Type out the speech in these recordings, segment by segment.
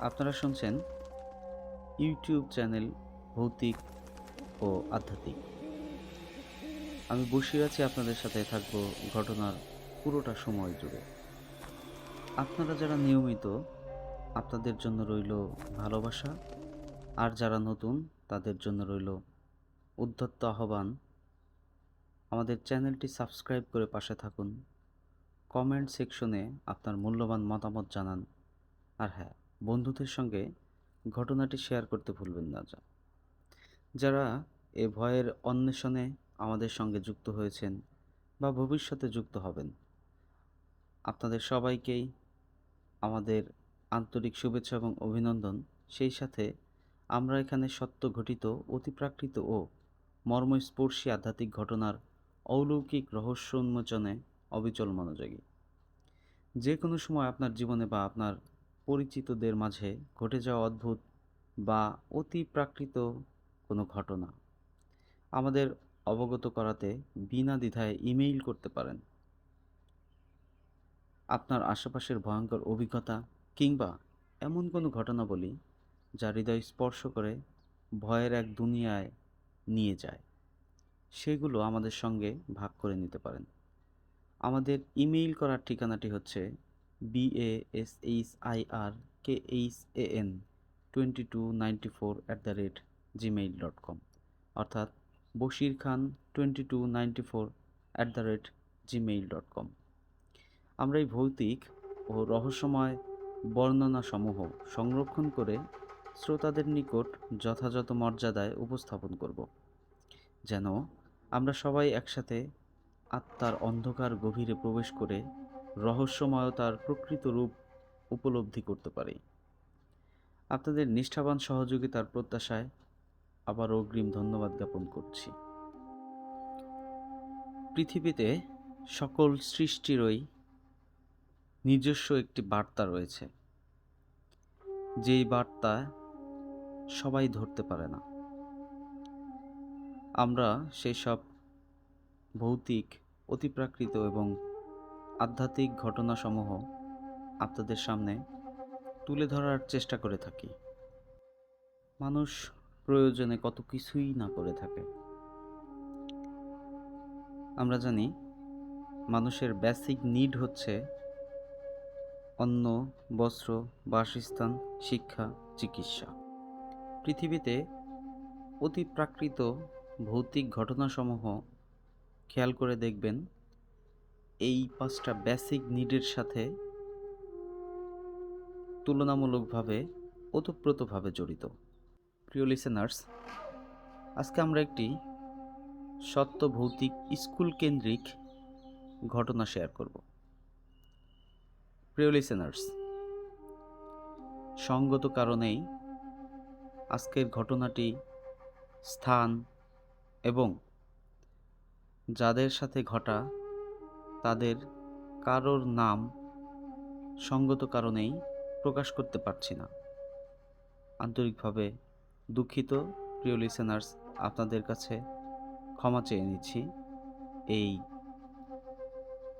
আপনারা শুনছেন YouTube channel ভৌতিক ও আধ্যাত্মিক। আমি বসির আছি, আপনাদের সাথে থাকবো ঘটনার পুরোটা সময় জুড়ে। আপনারা যারা নিয়মিত, আপনাদের জন্য রইল ভালোবাসা, আর যারা নতুন তাদের জন্য রইল উদ্ধত্ত আহ্বান। আমাদের চ্যানেলটি সাবস্ক্রাইব করে পাশে থাকুন, কমেন্ট সেকশনে আপনার মূল্যবান মতামত জানান, আর হ্যাঁ, বন্ধুদের সঙ্গে ঘটনাটি শেয়ার করতে ভুলবেন না। যারা এ ভয়ের অন্বেষণে আমাদের সঙ্গে যুক্ত হয়েছেন বা ভবিষ্যতে যুক্ত হবেন, আপনাদের সবাইকেই আমাদের আন্তরিক শুভেচ্ছা এবং অভিনন্দন। সেই সাথে আমরা এখানে সত্য ঘটিত, অতিপ্রাকৃত ও মর্মস্পর্শী আধ্যাত্মিক ঘটনার অলৌকিক রহস্য উন্মোচনে অবিচল মনোযোগী। যে কোনো সময় আপনার জীবনে বা আপনার পরিচিতদের মাঝে ঘটে যাওয়া অদ্ভুত বা অতিপ্রাকৃত কোনো ঘটনা আমাদের অবগত করাতে বিনা দ্বিধায় ইমেইল করতে পারেন। আপনার আশেপাশের ভয়ঙ্কর অভিজ্ঞতা কিংবা এমন কোনো ঘটনাবলী যা হৃদয় স্পর্শ করে ভয়ের এক দুনিয়ায় নিয়ে যায়, সেগুলো আমাদের সঙ্গে ভাগ করে নিতে পারেন। আমাদের ইমেইল করার ঠিকানাটি হচ্ছে basishar2294@gmail.com, অর্থাৎ bashirkhan2294@gmail.com। আমরা এই ভৌতিক ও রহস্যময় বর্ণনাসমূহ সংরক্ষণ করে শ্রোতাদের নিকট যথাযথ মর্যাদায় উপস্থাপন করব, যেন আমরা সবাই একসাথে আত্মার অন্ধকার গভীরে প্রবেশ করে রহস্যময়তার প্রকৃত রূপ উপলব্ধি করতে পারি। আপনাদের নিষ্ঠাবান সহযোগিতার প্রত্যাশায় আবার অগ্রিম ধন্যবাদ জ্ঞাপন করছি। পৃথিবীতে সকল সৃষ্টিরই নিজস্ব একটি বার্তা রয়েছে, যেই বার্তা সবাই ধরতে পারে না। আমরা সেই সব ভৌতিক, অতিপ্রাকৃত এবং আধ্যাত্মিক ঘটনাসমূহ আপনাদের সামনে তুলে ধরার চেষ্টা করে থাকি। মানুষ প্রয়োজনে কত কিছুই না করে থাকে। আমরা জানি মানুষের বেসিক নিড হচ্ছে অন্ন, বস্ত্র, বাসস্থান, শিক্ষা, চিকিৎসা। পৃথিবীতে অতিপ্রাকৃত ভৌতিক ঘটনাসমূহ খেয়াল করে দেখবেন, এই 5টা বেসিক নিডের সাথে তুলনামূলকভাবে ওতপ্রোতভাবে জড়িত। প্রিয় লিসেনার্স, আজকে আমরা একটি সত্য ভৌতিক স্কুল কেন্দ্রিক ঘটনা শেয়ার করব। প্রিয় লিসেনার্স, সঙ্গত কারণেই আজকের ঘটনাটি স্থান এবং যাদের সাথে ঘটা তাদের কারোর নাম সঙ্গত কারণেই প্রকাশ করতে পারছি না। আন্তরিকভাবে দুঃখিত প্রিয় লিসেনার্স, আপনাদের কাছে ক্ষমা চেয়ে নিচ্ছি এই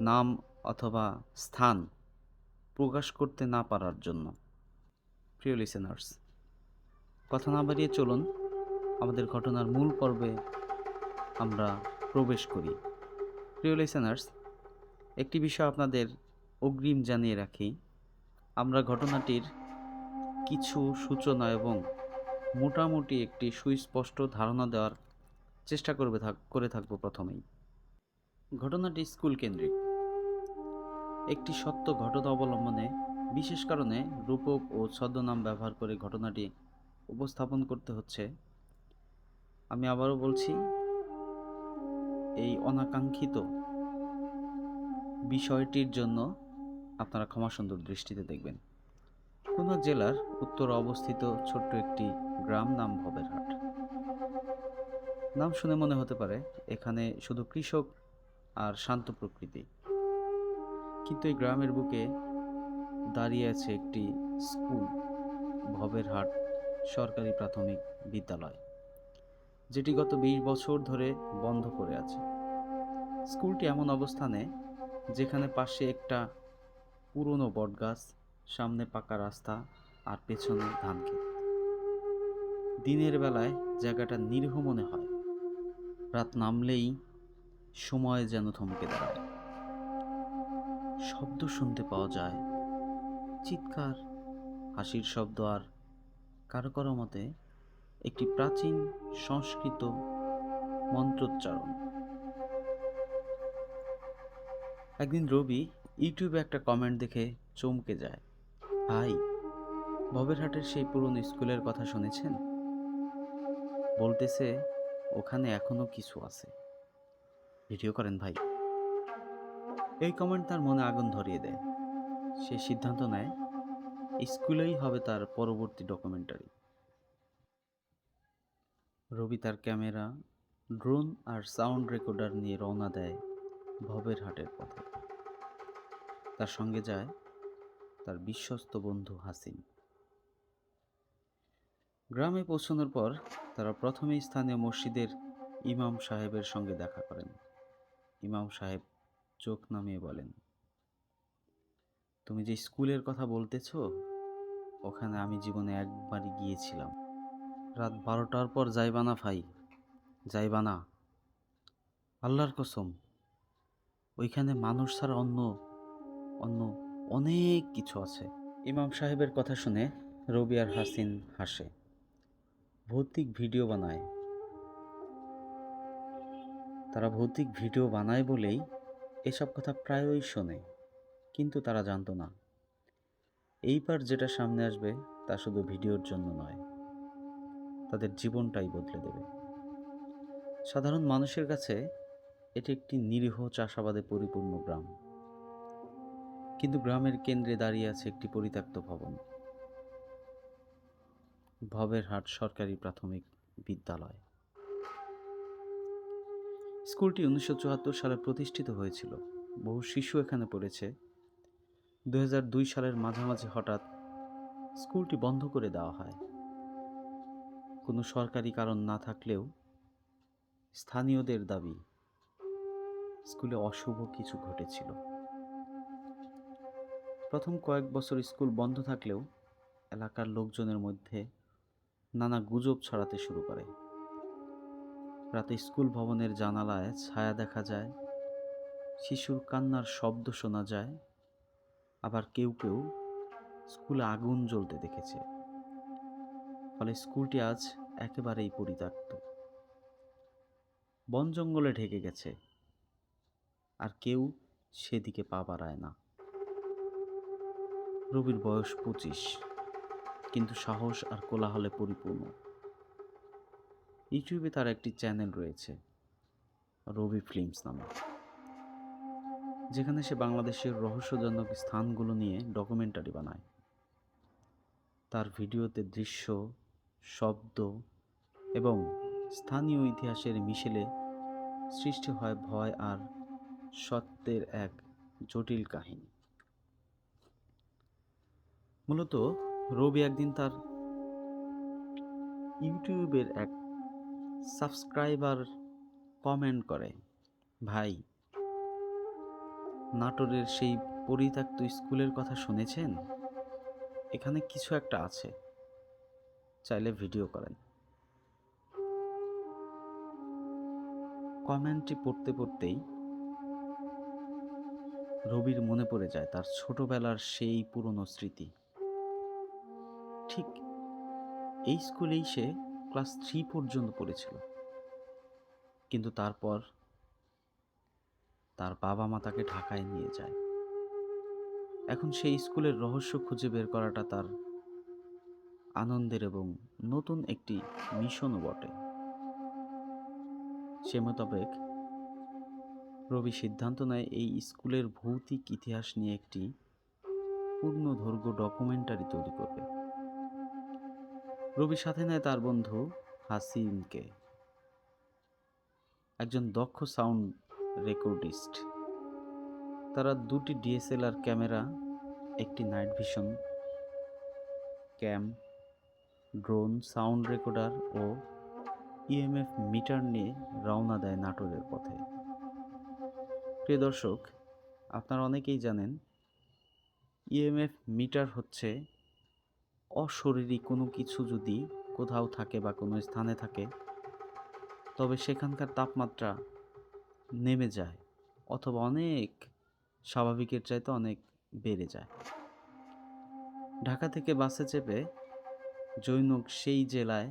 নাম অথবা স্থান প্রকাশ করতে না পারার জন্য। প্রিয় লিসেনার্স, কথা না বাড়িয়ে চলুন আমাদের ঘটনার মূল পর্বে আমরা প্রবেশ করি। প্রিয় লিসেনার্স, একটি বিষয় আপনাদের অগ্রিম জানিয়ে রাখি, আমরা ঘটনাটির কিছু সূচনা এবং মোটামুটি একটি সুস্পষ্ট ধারণা দেওয়ার চেষ্টা করে থাকব। প্রথমেই ঘটনাটি স্কুল কেন্দ্রিক একটি সত্য ঘটনা অবলম্বনে বিশেষ কারণে রূপক ও ছদ্মনাম ব্যবহার করে ঘটনাটি উপস্থাপন করতে হচ্ছে। আমি আবারও বলছি, এই অনাকাঙ্ক্ষিত বিষয়টির জন্য আপনারা ক্ষমাসুন্দর দৃষ্টিতে দেখবেন। কোন জেলার উত্তরে অবস্থিত ছোট্ট একটি গ্রাম, নাম ভবেরহাট। নাম শুনে মনে হতে পারে এখানে শুধু কৃষক আর শান্ত প্রকৃতি। কিন্তু এই গ্রামের বুকে দাঁড়িয়ে আছে একটি স্কুল, ভবেরহাট সরকারি প্রাথমিক বিদ্যালয়, যেটি গত 20 বছর ধরে বন্ধ পড়ে আছে। স্কুলটি এমন অবস্থানে যেখানে পাশে একটা পুরনো বটগাছ, সামনে পাকা রাস্তা আর পেছনে ধানক্ষেত। দিনের বেলায় জায়গাটা নিরীহ মনে হয়, রাত নামলেই সময় যেন থমকে দাঁড়ায়। শব্দ শুনতে পাওয়া যায়, চিৎকার, হাসির শব্দ, আর কারো কারো মতে একটি প্রাচীন সংস্কৃত মন্ত্রোচ্চারণ। একদিন রবি ইউটিউবে একটা কমেন্ট দেখে চমকে যায়। ভাই, ভবেরহাটের সেই পুরনো স্কুলের কথা শুনেছেন? বলতেছে ওখানে এখনো কিছু আছে, ভিডিও করেন ভাই। এই কমেন্ট তার মনে আগুন ধরিয়ে দেয়। সে সিদ্ধান্ত নেয় স্কুলেই হবে তার পরবর্তী ডকুমেন্টারি। রবি তার ক্যামেরা, ড্রোন আর সাউন্ড রেকর্ডার নিয়ে রওনা দেয় ভবেরহাটের পথে। তার সঙ্গে যায় তার বিশ্বস্ত বন্ধু হাসিন। গ্রামে পৌঁছানোর পর তারা প্রথমেই স্থানীয় মসজিদের ইমাম সাহেবের সঙ্গে দেখা করেন। ইমাম সাহেব চোখ নামিয়ে বলেন, তুমি যে স্কুলের কথা বলতেছ, ওখানে আমি জীবনে একবারই গিয়েছিলাম। রাত 12টার পর যাইবা না ভাই, যাইবা না, আল্লাহর কসম। ওইখানে মানুষ ছাড়া অন্য অন্য অনেক কিছু আছে। ইমাম সাহেবের কথা শুনে রবি আর হাসিন হাসে। ভৌতিক ভিডিও বানায়, তারা ভৌতিক ভিডিও বানায় বলেই এসব কথা প্রায়ই শোনে। কিন্তু তারা জানতো না এইবার যেটা সামনে আসবে তা শুধু ভিডিওর জন্য নয়, তাদের জীবনটাই বদলে দেবে। সাধারণ মানুষের কাছে এটি একটি নিরীহ চাষাবাদে পরিপূর্ণ গ্রাম, কিন্তু গ্রামের কেন্দ্রে দাঁড়িয়ে আছে একটি পরিত্যক্ত ভবন, ভবেরহাট সরকারি প্রাথমিক বিদ্যালয়। স্কুলটি 1974 সালে প্রতিষ্ঠিত হয়েছিল। বহু শিশু এখানে পড়েছে। 2002 সালের মাঝামাঝি হঠাৎ স্কুলটি বন্ধ করে দেওয়া হয়। কোনো সরকারি কারণ না থাকলেও স্থানীয়দের দাবি স্কুলে অশুভ কিছু ঘটেছিল। প্রথম কয়েক বছর স্কুল বন্ধ থাকলেও এলাকার লোকজনের মধ্যে নানা গুজব ছড়াতে শুরু করে। রাতে স্কুল ভবনের জানালায় ছায়া দেখা যায়, শিশুর কান্নার শব্দ শোনা যায়, আবার কেউ কেউ স্কুলে আগুন জ্বলতে দেখেছে। ফলে স্কুলটি আজ একেবারেই পরিত্যক্ত, বন জঙ্গলে ঢেকে গেছে, আর কেউ সেদিকে পা বাড়ায় না। রবির বয়স 25, কিন্তু সাহস আর কোলাহলে পরিপূর্ণ। ইউটিউবে তার একটি চ্যানেল রয়েছে, রবি ফিল্মস নামে, যেখানে সে বাংলাদেশের রহস্যজনক স্থানগুলো নিয়ে ডকুমেন্টারি বানায়। তার ভিডিওতে দৃশ্য, শব্দ এবং স্থানীয় ইতিহাসের মিশেলে সৃষ্টি হয় ভয় আর সত্যের এক জটিল কাহিনী। মূলত রবি একদিন তার ইউটিউবের এক সাবস্ক্রাইবার কমেন্ট করে, ভাই, নাটোরের সেই পরিত্যক্ত স্কুলের কথা শুনেছেন? এখানে কিছু একটা আছে, চাইলে ভিডিও করেন। কমেন্টটি পড়তে পড়তেই রবির মনে পড়ে যায় তার ছোটবেলার সেই পুরনো স্মৃতি। ঠিক এই স্কুলেই সে ক্লাস 3 পর্যন্ত পড়েছিল, কিন্তু তারপর তার বাবা মা তাকে ঢাকায় নিয়ে যায়। এখন সেই স্কুলের রহস্য খুঁজে বের করাটা তার আনন্দের এবং নতুন একটি মিশনও বটে। সে মোতাবেক রবি সিদ্ধান্ত নেয় এই স্কুলের ভৌতিক ইতিহাস নিয়ে একটি পূর্ণদৈর্ঘ্য ডকুমেন্টারি তৈরি করবে। রবি সাথে নেয় তার বন্ধু হাসিনকে, একজন দক্ষ সাউন্ড রেকর্ডিস্ট। তারা 2টি ডিএসএলআর ক্যামেরা, একটি নাইট ভিশন ক্যাম, ড্রোন, সাউন্ড রেকর্ডার ও ইএমএফ মিটার নিয়ে রওনা দেয় নাটোরের পথে। প্রিয় দর্শক, আপনারা অনেকেই জানেন ইএমএফ মিটার হচ্ছে অশরীরী কোনো কিছু যদি কোথাও থাকে বা কোনো স্থানে থাকে, তবে সেখানকার তাপমাত্রা নেমে যায় অথবা অনেক স্বাভাবিকের চাইতে অনেক বেড়ে যায়। ঢাকা থেকে বাসে চেপে জৈনক সেই জেলায়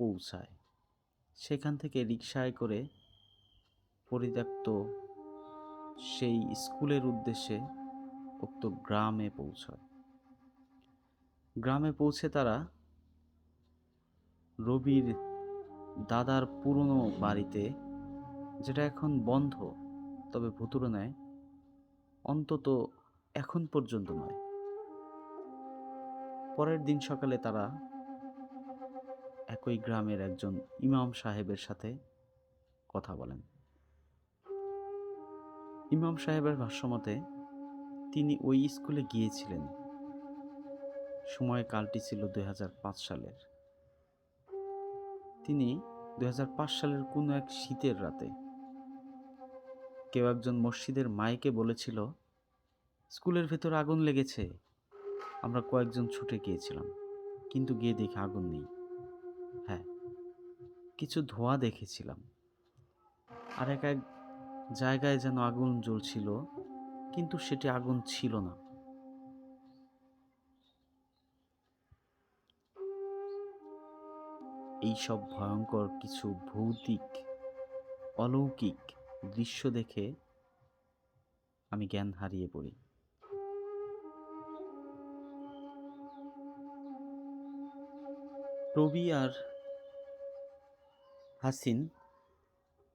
পৌঁছায়। সেখান থেকে রিকশায় করে পরিত্যক্ত সেই স্কুলের উদ্দেশ্যে উক্ত গ্রামে পৌঁছায়। গ্রামে পৌঁছে তারা রবির দাদার পুরনো বাড়িতে, যেটা এখন বন্ধ, তবে ভুতুড়ে নয়, অন্তত এখন পর্যন্ত নয়। পরের দিন সকালে তারা একই গ্রামের একজন ইমাম সাহেবের সাথে কথা বলেন। ইমাম সাহেবের ভাষ্যমতে তিনি ওই স্কুলে গিয়েছিলেন। সময়কালটি ছিল 2005 সালের। তিনি 2005 সালের কোনো এক শীতের রাতে কেউ একজন মসজিদের মাইকে বলেছিল, স্কুলের ভেতর আগুন লেগেছে। আমরা কয়েকজন ছুটে গিয়েছিলাম, কিন্তু গিয়ে দেখে আগুন নেই। হ্যাঁ, কিছু ধোঁয়া দেখেছিলাম, আর এক এক জায়গায় যেন আগুন জ্বলছিল, কিন্তু সেটি আগুন ছিল না। এইসব ভয়ঙ্কর কিছু ভৌতিক অলৌকিক দৃশ্য দেখে আমি জ্ঞান হারিয়ে পড়ি। রবি আর হাসিন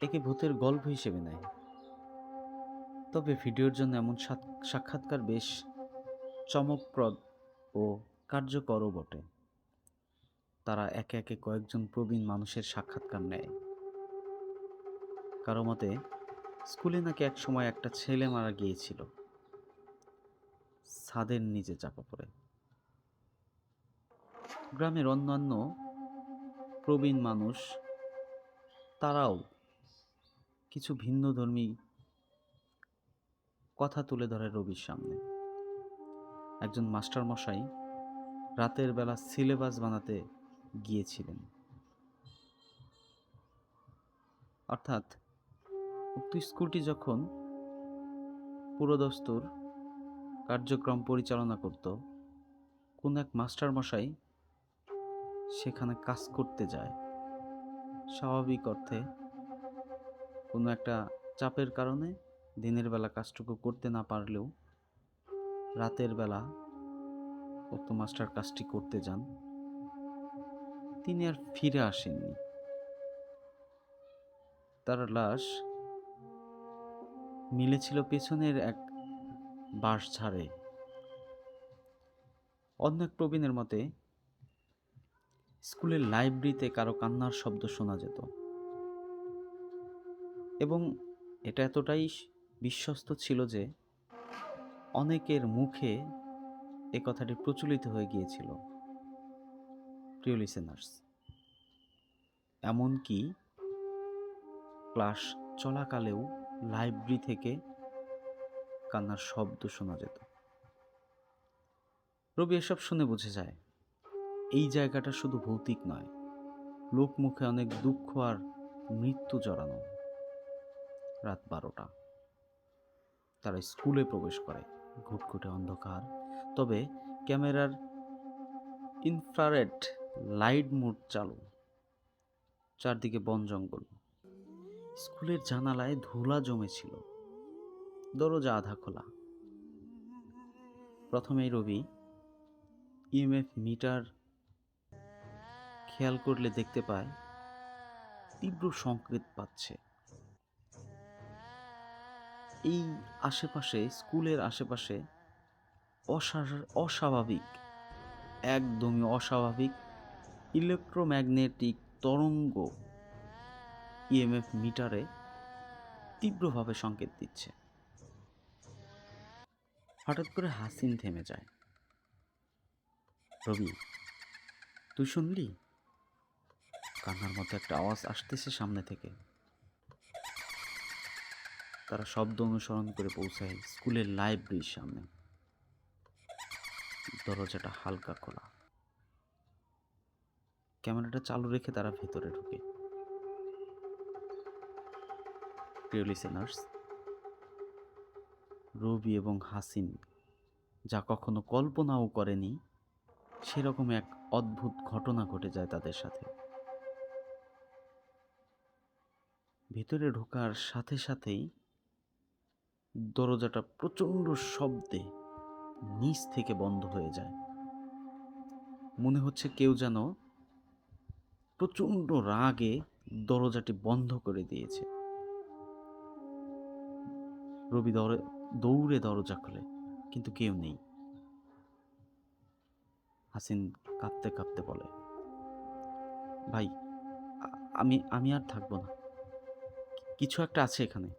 একে ভূতের গল্প হিসেবে নেয়, তবে ভিডিওর জন্য এমন সাক্ষাৎকার বেশ চমকপ্রদ ও কার্যকরও বটে। তারা একে একে কয়েকজন প্রবীণ মানুষের সাক্ষাৎকার নেয়। কারো মতে স্কুলে নাকি এক সময় একটা ছেলে মারা গিয়েছিল ছাদের নিচে চাপা পড়ে। গ্রামের অন্যান্য প্রবীণ মানুষ তারাও কিছু ভিন্নধর্মী কথা তুলে ধরে রবির সামনে। একজন মাস্টার মশাই রাতের বেলা সিলেবাস বানাতে গিয়েছিলেন। অর্থাৎ উক্ত স্কুলটি যখন পুরোদস্তুর কার্যক্রম পরিচালনা করত, কোন এক মাস্টার মশাই সেখানে কাজ করতে যায়। স্বাভাবিক অর্থে কোনো একটা চাপের কারণে দিনের বেলা কাজটুকু করতে না পারলেও রাতের বেলা উক্ত মাস্টার কাজটি করতে যান। তিনি আর ফিরে আসেননি। তার লাশ মিলেছিল পেছনের এক বাঁশঝাড়ে। অন্য এক প্রবীণের মতে স্কুলের লাইব্রেরিতে কারো কান্নার শব্দ শোনা যেত, এবং এটা এতটাই বিশ্বস্ত ছিল যে অনেকের মুখে এ কথাটি প্রচলিত হয়ে গিয়েছিল। প্রিয় লিসেনার্স, এমনকি ক্লাস চলাকালেও লাইব্রেরি থেকে কান্নার শব্দ শোনা যেত। রবি এসব শুনে বুঝে যায় এই জায়গাটা শুধু ভৌতিক নয়, লোকমুখে অনেক দুঃখ আর মৃত্যু জড়ানো। রাত 12টা, তারা স্কুলে প্রবেশ করে। ঘুটঘুটে অন্ধকার, তবে ক্যামেরার ইনফ্রারেড লাইট মোড চালু। চারদিকে বন জঙ্গল। স্কুলের জানালায় ধুলা জমেছিল, দরজা আধা খোলা। প্রথমেই রবি ইএমএফ মিটার খেয়াল করলে দেখতে পায় তীব্র সংকেত পাচ্ছে। এই আশেপাশে, স্কুলের আশেপাশে অস্বাভাবিক, একদমই অস্বাভাবিক ইলেকট্রোম্যাগনেটিক তরঙ্গ ইএমএফ মিটারে তীব্রভাবে সংকেত দিচ্ছে। হঠাৎ করে হাসিন থেমে যায়। রবি, তুই শুনলি? কান্নার মতো একটা আওয়াজ আসতেছে সামনে থেকে। তারা শব্দ অনুসরণ করে পৌঁছায় স্কুলের লাইব্রেরির সামনে। দরজাটা হালকা খোলা। ক্যামেরাটা চালু রেখে তারা ভেতরে ঢুকে। প্রিয় লিসেনার্স, রবি এবং হাসিন যা কখনো কল্পনাও করেনি সেরকম এক অদ্ভুত ঘটনা ঘটে যায় তাদের সাথে। ভেতরে ঢোকার সাথে সাথেই দরজাটা প্রচণ্ড শব্দে নিচ থেকে বন্ধ হয়ে যায়। মনে হচ্ছে কেউ যেন প্রচণ্ড রাগে দরজাটি বন্ধ করে দিয়েছে। রবি দৌড়ে দরজা খোলে, কিন্তু কেউ নেই। হাসিন কাঁপতে কাঁপতে বলে, ভাই, আমি আমি আর থাকবো না। কিছু একটা আছে এখানে,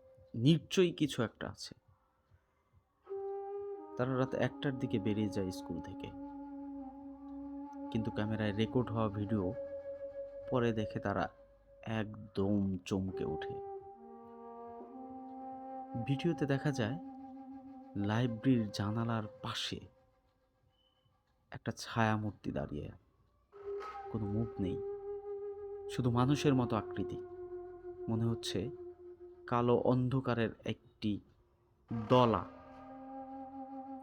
নিশ্চয়ই কিছু একটা আছে। তারা রাত 1টার দিকে বেরিয়ে যায় স্কুল থেকে, কিন্তু ক্যামেরায় রেকর্ড হওয়া ভিডিও পরে দেখে তারা একদম চমকে ওঠে। ভিডিওতে দেখা যায় লাইব্রেরির জানালার পাশে একটা ছায়ামূর্তি দাঁড়িয়ে, কোনো মুখ নেই, শুধু মানুষের মতো আকৃতি। মনে হচ্ছে কালো অন্ধকারের একটি দলা।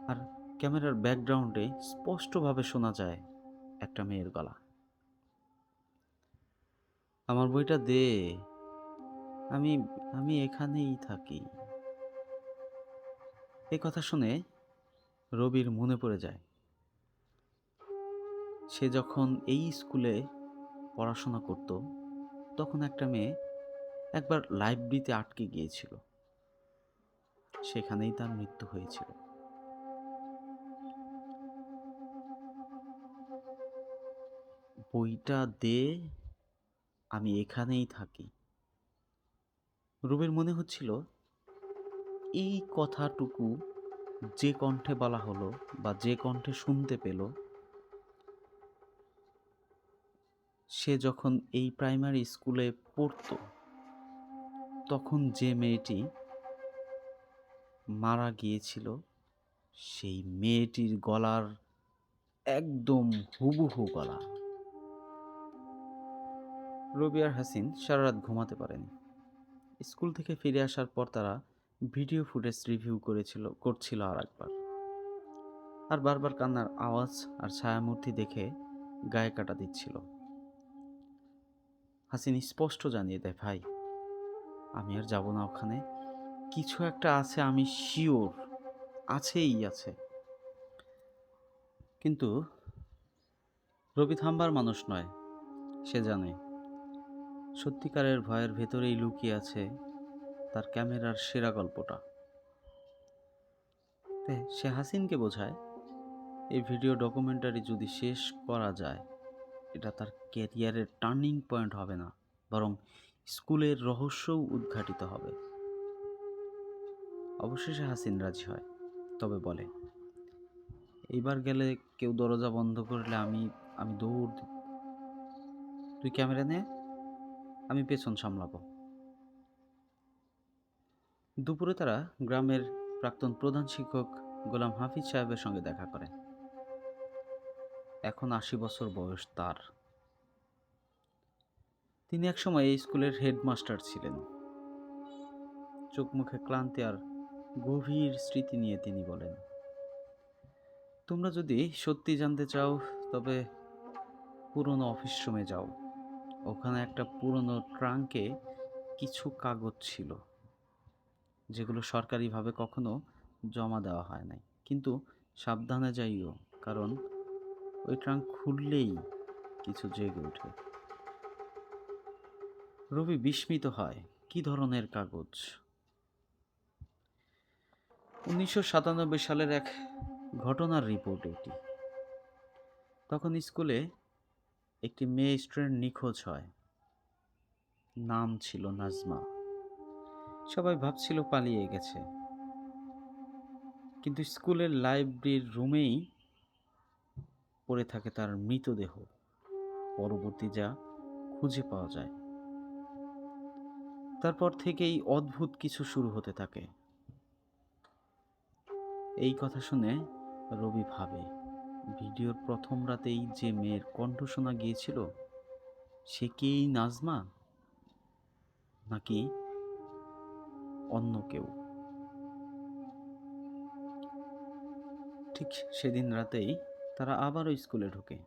আর ক্যামেরার ব্যাকগ্রাউন্ডে স্পষ্টভাবে শোনা যায় একটা মেয়ের গলা, আমার বইটা দে, আমি আমি এখানেই থাকি। এই কথা শুনে রবির মনে পড়ে যায় সে যখন এই স্কুলে পড়াশোনা করত তখন একটা মেয়ে একবার লাইব্রেরিতে আটকে গিয়েছিল, সেখানেই তার মৃত্যু হয়েছিল। বইটা দে, আমি এখানেই থাকি। রবির মনে হচ্ছিল এই কথাটুকু যে কণ্ঠে বলা হলো বা যে কণ্ঠে শুনতে পেল, সে যখন এই প্রাইমারি স্কুলে পড়তো তখন যে মেয়েটি মারা গিয়েছিল সেই মেয়েটির গলার একদম হুবহু গলা। রবি আর হাসিন সারা রাত ঘুমাতে পারেনি। স্কুল থেকে ফিরে আসার পর তারা ভিডিও ফুটেজ রিভিউ করছিল আর একবার, আর বারবার কান্নার আওয়াজ আর ছায়ামূর্তি দেখে গায়ে কাটা দিচ্ছিল। হাসিন স্পষ্ট জানিয়ে দেয়, ভাই, আমি আর যাব না ওখানে, কিছু একটা আছে, আমি শিওর, আছেই আছে। কিন্তু রবি থামবার মানুষ নয়। সে জানে সত্যিকারের ভয়ের ভেতরেই লুকিয়ে আছে তার ক্যামেরার সেরা গল্পটা। সে হাসিনকে বোঝায় এই ভিডিও ডকুমেন্টারি যদি শেষ করা যায়, এটা তার ক্যারিয়ারের টার্নিং পয়েন্ট হবে না, বরং স্কুলের রহস্যও উদ্ঘাটিত হবে। অবশেষে হাসিন রাজি হয়, তবে বলে, এইবার গেলে কেউ দরজা বন্ধ করলে আমি আমি দৌড় দিব। তুই ক্যামেরা নে, আমি পেছন সামলাবো। দুপুরে তারা গ্রামের প্রাক্তন প্রধান শিক্ষক গোলাম হাফিজ সাহেবের সঙ্গে দেখা করে। এখন 80 বছর বয়স তার। তিনি একসময় এই স্কুলের হেডমাস্টার ছিলেন। চোখ মুখে ক্লান্তি আর গভীর স্মৃতি নিয়ে তিনি বলেন, তোমরা যদি সত্যি জানতে চাও তবে পুরনো অফিস রুমে যাও। ওখানে একটা পুরনো ট্রাঙ্কে কিছু কাগজ ছিল যেগুলো সরকারিভাবে কখনো জমা দেওয়া হয় নাই, কিন্তু সাবধানে যাইও, কারণ ওই ট্রাঙ্ক খুললেই কিছু জেগে ওঠে। রবি বিস্মিত হয়, কি ধরনের কাগজ? 1997 সালের এক ঘটনার রিপোর্ট এটি। তখন স্কুলে একটি মেয়ে স্টুডেন্ট নিখোঁজ হয়। নাম ছিল নাজমা। সবাই ভাবছিল পালিয়ে গেছে, কিন্তু স্কুলের লাইব্রেরির রুমেই পড়ে থাকে তার মৃতদেহ। পরবর্তী যা খুঁজে পাওয়া যায়, তারপর থেকেই অদ্ভুত কিছু শুরু হতে থাকে। এই কথা শুনে রবি ভাবে, ভিডিওর প্রথম রাতেই যে মেয়ের কণ্ঠ শোনা গিয়েছিল সে কি এই নাজমা, নাকি অন্য কেউ? ঠিক সেদিন রাতেই তারা আবারও স্কুলে ঢোকে।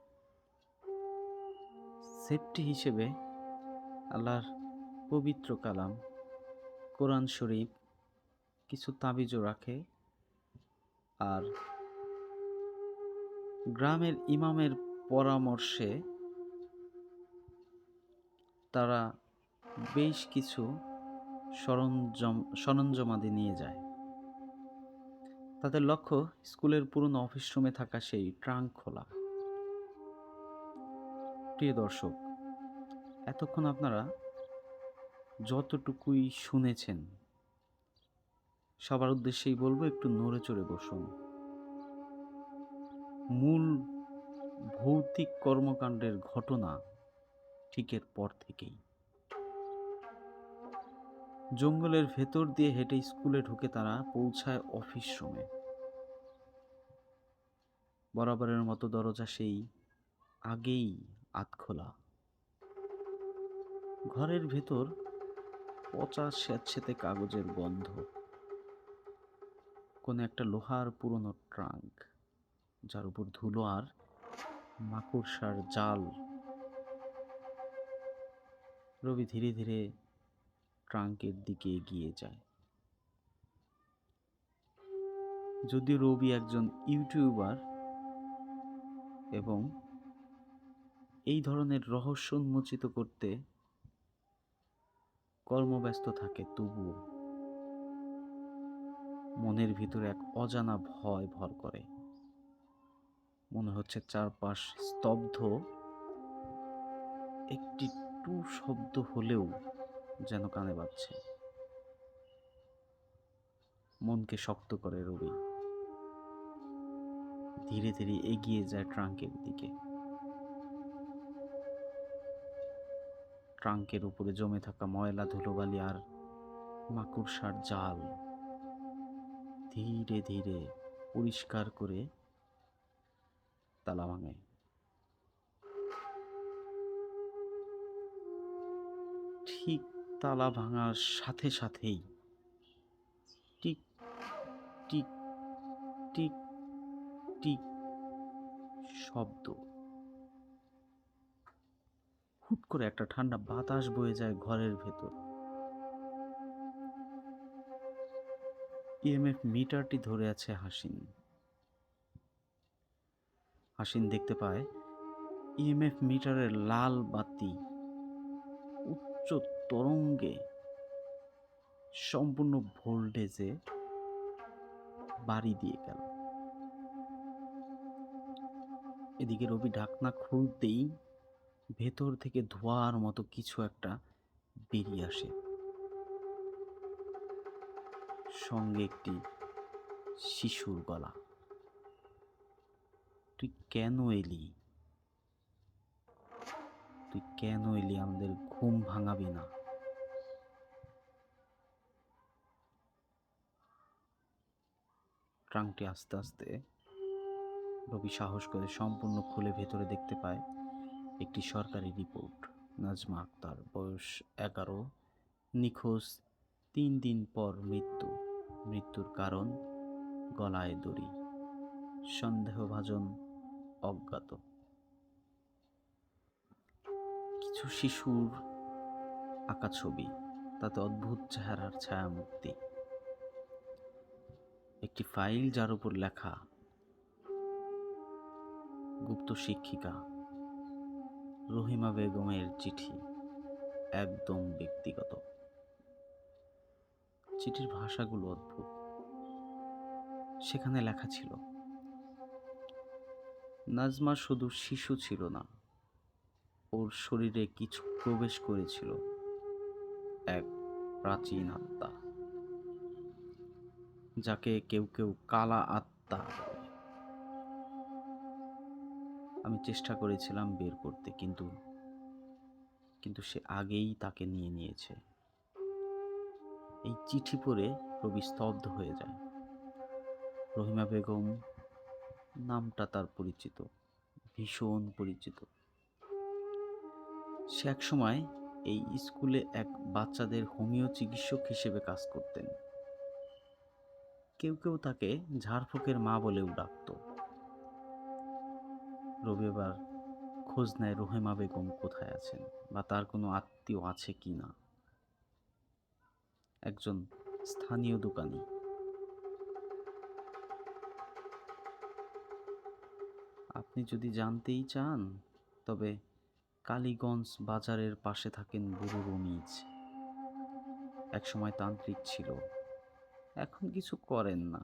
সেফটি হিসেবে আল্লাহর পবিত্র কালাম, কোরআন শরীফ, কিছু তাবিজও রাখে, আর গ্রামের ইমামের পরামর্শে তারা বেশ কিছু সরঞ্জামাদি নিয়ে যায়। তাদের লক্ষ্য স্কুলের পুরনো অফিস রুমে থাকা সেই ট্রাঙ্ক খোলা। প্রিয় দর্শক, এতক্ষণ আপনারা যতটুকুই শুনেছেন, সবার উদ্দেশ্যেই বলবো একটু নড়ে চড়ে বসুন। মূল ভৌতিক কর্মকাণ্ডের ঘটনা ঠিকের পর থেকেই জঙ্গলের ভেতর দিয়ে হেঁটে স্কুলে ঢুকে তারা পৌঁছায় অফিস রুমে। বরাবরের মতো দরজা সেই আগেই আধখোলা। ঘরের ভেতর পচা স্যাঁতসেঁতে কাগজের গন্ধ। কোন একটা লোহার পুরনো ট্রাঙ্ক, যার উপর ধুলো আর মাকড়সার জাল। রবি ধীরে ধীরে ট্রাঙ্কের দিকে এগিয়ে যায়। যদিও রবি একজন ইউটিউবার এবং এই ধরনের রহস্য উন্মোচিত করতে কর্মব্যস্ত থাকে, তবুও মনের ভিতরে এক অজানা ভয় ভর করে। মনে হচ্ছে চারপাশ স্তব্ধ, একটি টু শব্দ হলেও যেন কানে বাজছে। মনকে শক্ত করে রবি ধীরে ধীরে এগিয়ে যায় ট্রাঙ্কের দিকে। ট্রাঙ্কের উপরে জমে থাকা ময়লা, ধুলোবালি আর মাকড়সার জাল ধীরে ধীরে পরিষ্কার করে তালা ভাঙে। ঠিক তালা ভাঙার সাথে সাথেই টিক টিক টিক টিক শব্দ। হুট করে একটা ঠান্ডা বাতাস বয়ে যায় ঘরের ভেতর। ইএমএফ মিটারটি ধরে আছে হাসিন। হাসিন দেখতে পায় ইএমএফ মিটারের লাল বাতি উচ্চ তরঙ্গে সম্পূর্ণ ভোল্টেজে বাড়ি দিয়ে গেল। এদিকে রবি ঢাকনা খুলতেই ভেতর থেকে ধোঁয়ার মতো কিছু একটা বেরিয়ে আসে, সঙ্গে একটি শিশুর গলা। তুই কেন এলি? তুই কেন এলি? আমাদের ঘুম ভাঙাবি না? ট্রাঙ্কটি আস্তে আস্তে রবি সাহস করে সম্পূর্ণ খুলে ভেতরে দেখতে পায় একটি সরকারি রিপোর্ট। নাজমা আক্তার, বয়স 11, নিখোঁজ 3 দিন পর মৃত্যু। মৃত্যুর কারণ গলায় দড়ি, সন্দেহভাজন অজ্ঞাত। কিছু শিশুর আঁকা ছবি, তাতে অদ্ভুত চেহারার ছায়ামূর্তি। একটি ফাইল যার উপর লেখা গুপ্ত শিক্ষিকা রহিমা বেগমের চিঠি, একদম ব্যক্তিগত। চিঠির ভাষাগুলো অদ্ভুত। সেখানে লেখা ছিল, নাজমা শুধু শিশু ছিল না, ওর শরীরে কিছু প্রবেশ করেছিল, এক প্রাচীন আত্মা। যাকে কেউ কেউ কালা আত্মা বলে। আমি চেষ্টা করেছিলাম বের করতে, কিন্তু কিন্তু সে আগেই তাকে নিয়ে নিয়েছে। এই চিঠি পড়ে রবি স্তব্ধ হয়ে যায়। রহিমা বেগম নামটা তার পরিচিত, ভীষণ পরিচিত। সে এক সময় এই স্কুলে এক বাচ্চাদের হোমিও চিকিৎসক হিসেবে কাজ করতেন। কেউ কেউ তাকে ঝাড়ফুঁকের মা বলেও ডাকত। রবি এবার খোঁজ নেয় রহিমা বেগম কোথায় আছেন, বা তার কোনো আত্মীয় আছে কি না। একজন স্থানীয় দোকানি, আপনি যদি জানতেই চান তবে কালীগঞ্জ বাজারের পাশে থাকেন বুড়ো রমিজ। একসময় তান্ত্রিক ছিল, এখন কিছু করেন না,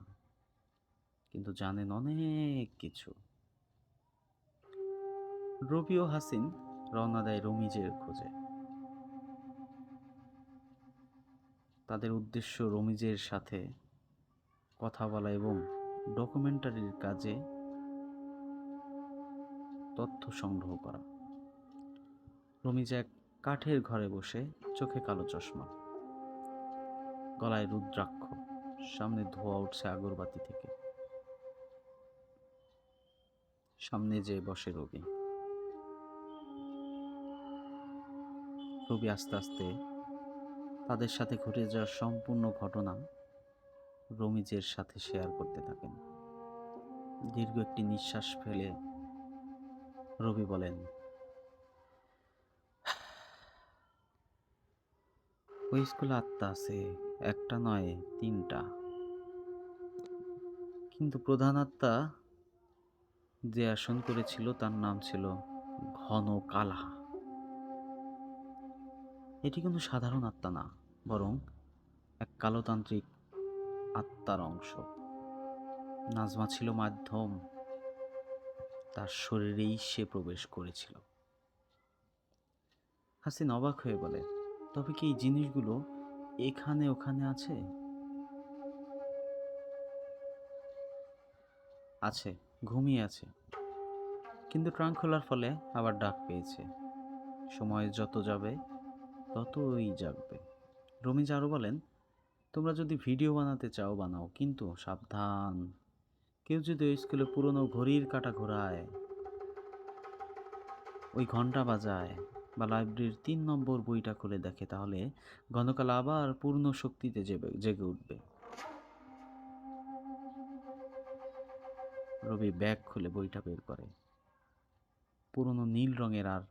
কিন্তু জানেন অনেক কিছু। রবি ও হাসিন রওনা দেয় রমিজের খোঁজে। তাদের উদ্দেশ্য রমিজের সাথে কথা বলা এবং ডকুমেন্টারির কাজে তথ্য সংগ্রহ করা। রমিজ এক কাঠের ঘরে বসে, চোখে কালো চশমা, গলায় রুদ্রাক্ষ, সামনে ধোঁয়া উঠছে আগরবাতি থেকে। সামনে যেয়ে বসে রবি। রবি আস্তে আস্তে তাদের সাথে ঘটে যাওয়া সম্পূর্ণ ঘটনা রমিজের সাথে শেয়ার করতে থাকেন। দীর্ঘ একটি নিঃশ্বাস ফেলে রবি বলেন, ওই স্কুলে আত্মা আছে, একটা নয়, তিনটা। কিন্তু প্রধান আত্মা যে আসন করেছিল তার নাম ছিল ঘন কালা। এটি কিন্তু সাধারণ আত্মা না, বরং এক কালোতান্ত্রিক আত্মার অংশ। নাজমা ছিল মাধ্যম, তার শরীরেই সে প্রবেশ করেছিল। হাসিন অবাক হয়ে বলে, তবে কি এই জিনিসগুলো এখানে ওখানে আছে? আছে, ঘুমিয়ে আছে, কিন্তু ট্রাঙ্ক খোলার ফলে আবার ডাক পেয়েছে। সময় যত যাবে ততই জাগবে। রমিজ আরও বলেন, তোমরা যদি ভিডিও বানাতে চাও বানাও, কিন্তু সাবধান, কেউ যদি ওই স্কুলে পুরনো ঘড়ির কাঁটা ঘোরায়, ওই ঘন্টা বাজায়, বা লাইব্রেরির 3 নম্বর বইটা খুলে দেখে, তাহলে ঘনকাল আবার পূর্ণ শক্তিতে জেগে উঠবে। রবি ব্যাগ খুলে বইটা বের করে। পুরনো নীল রঙের, আর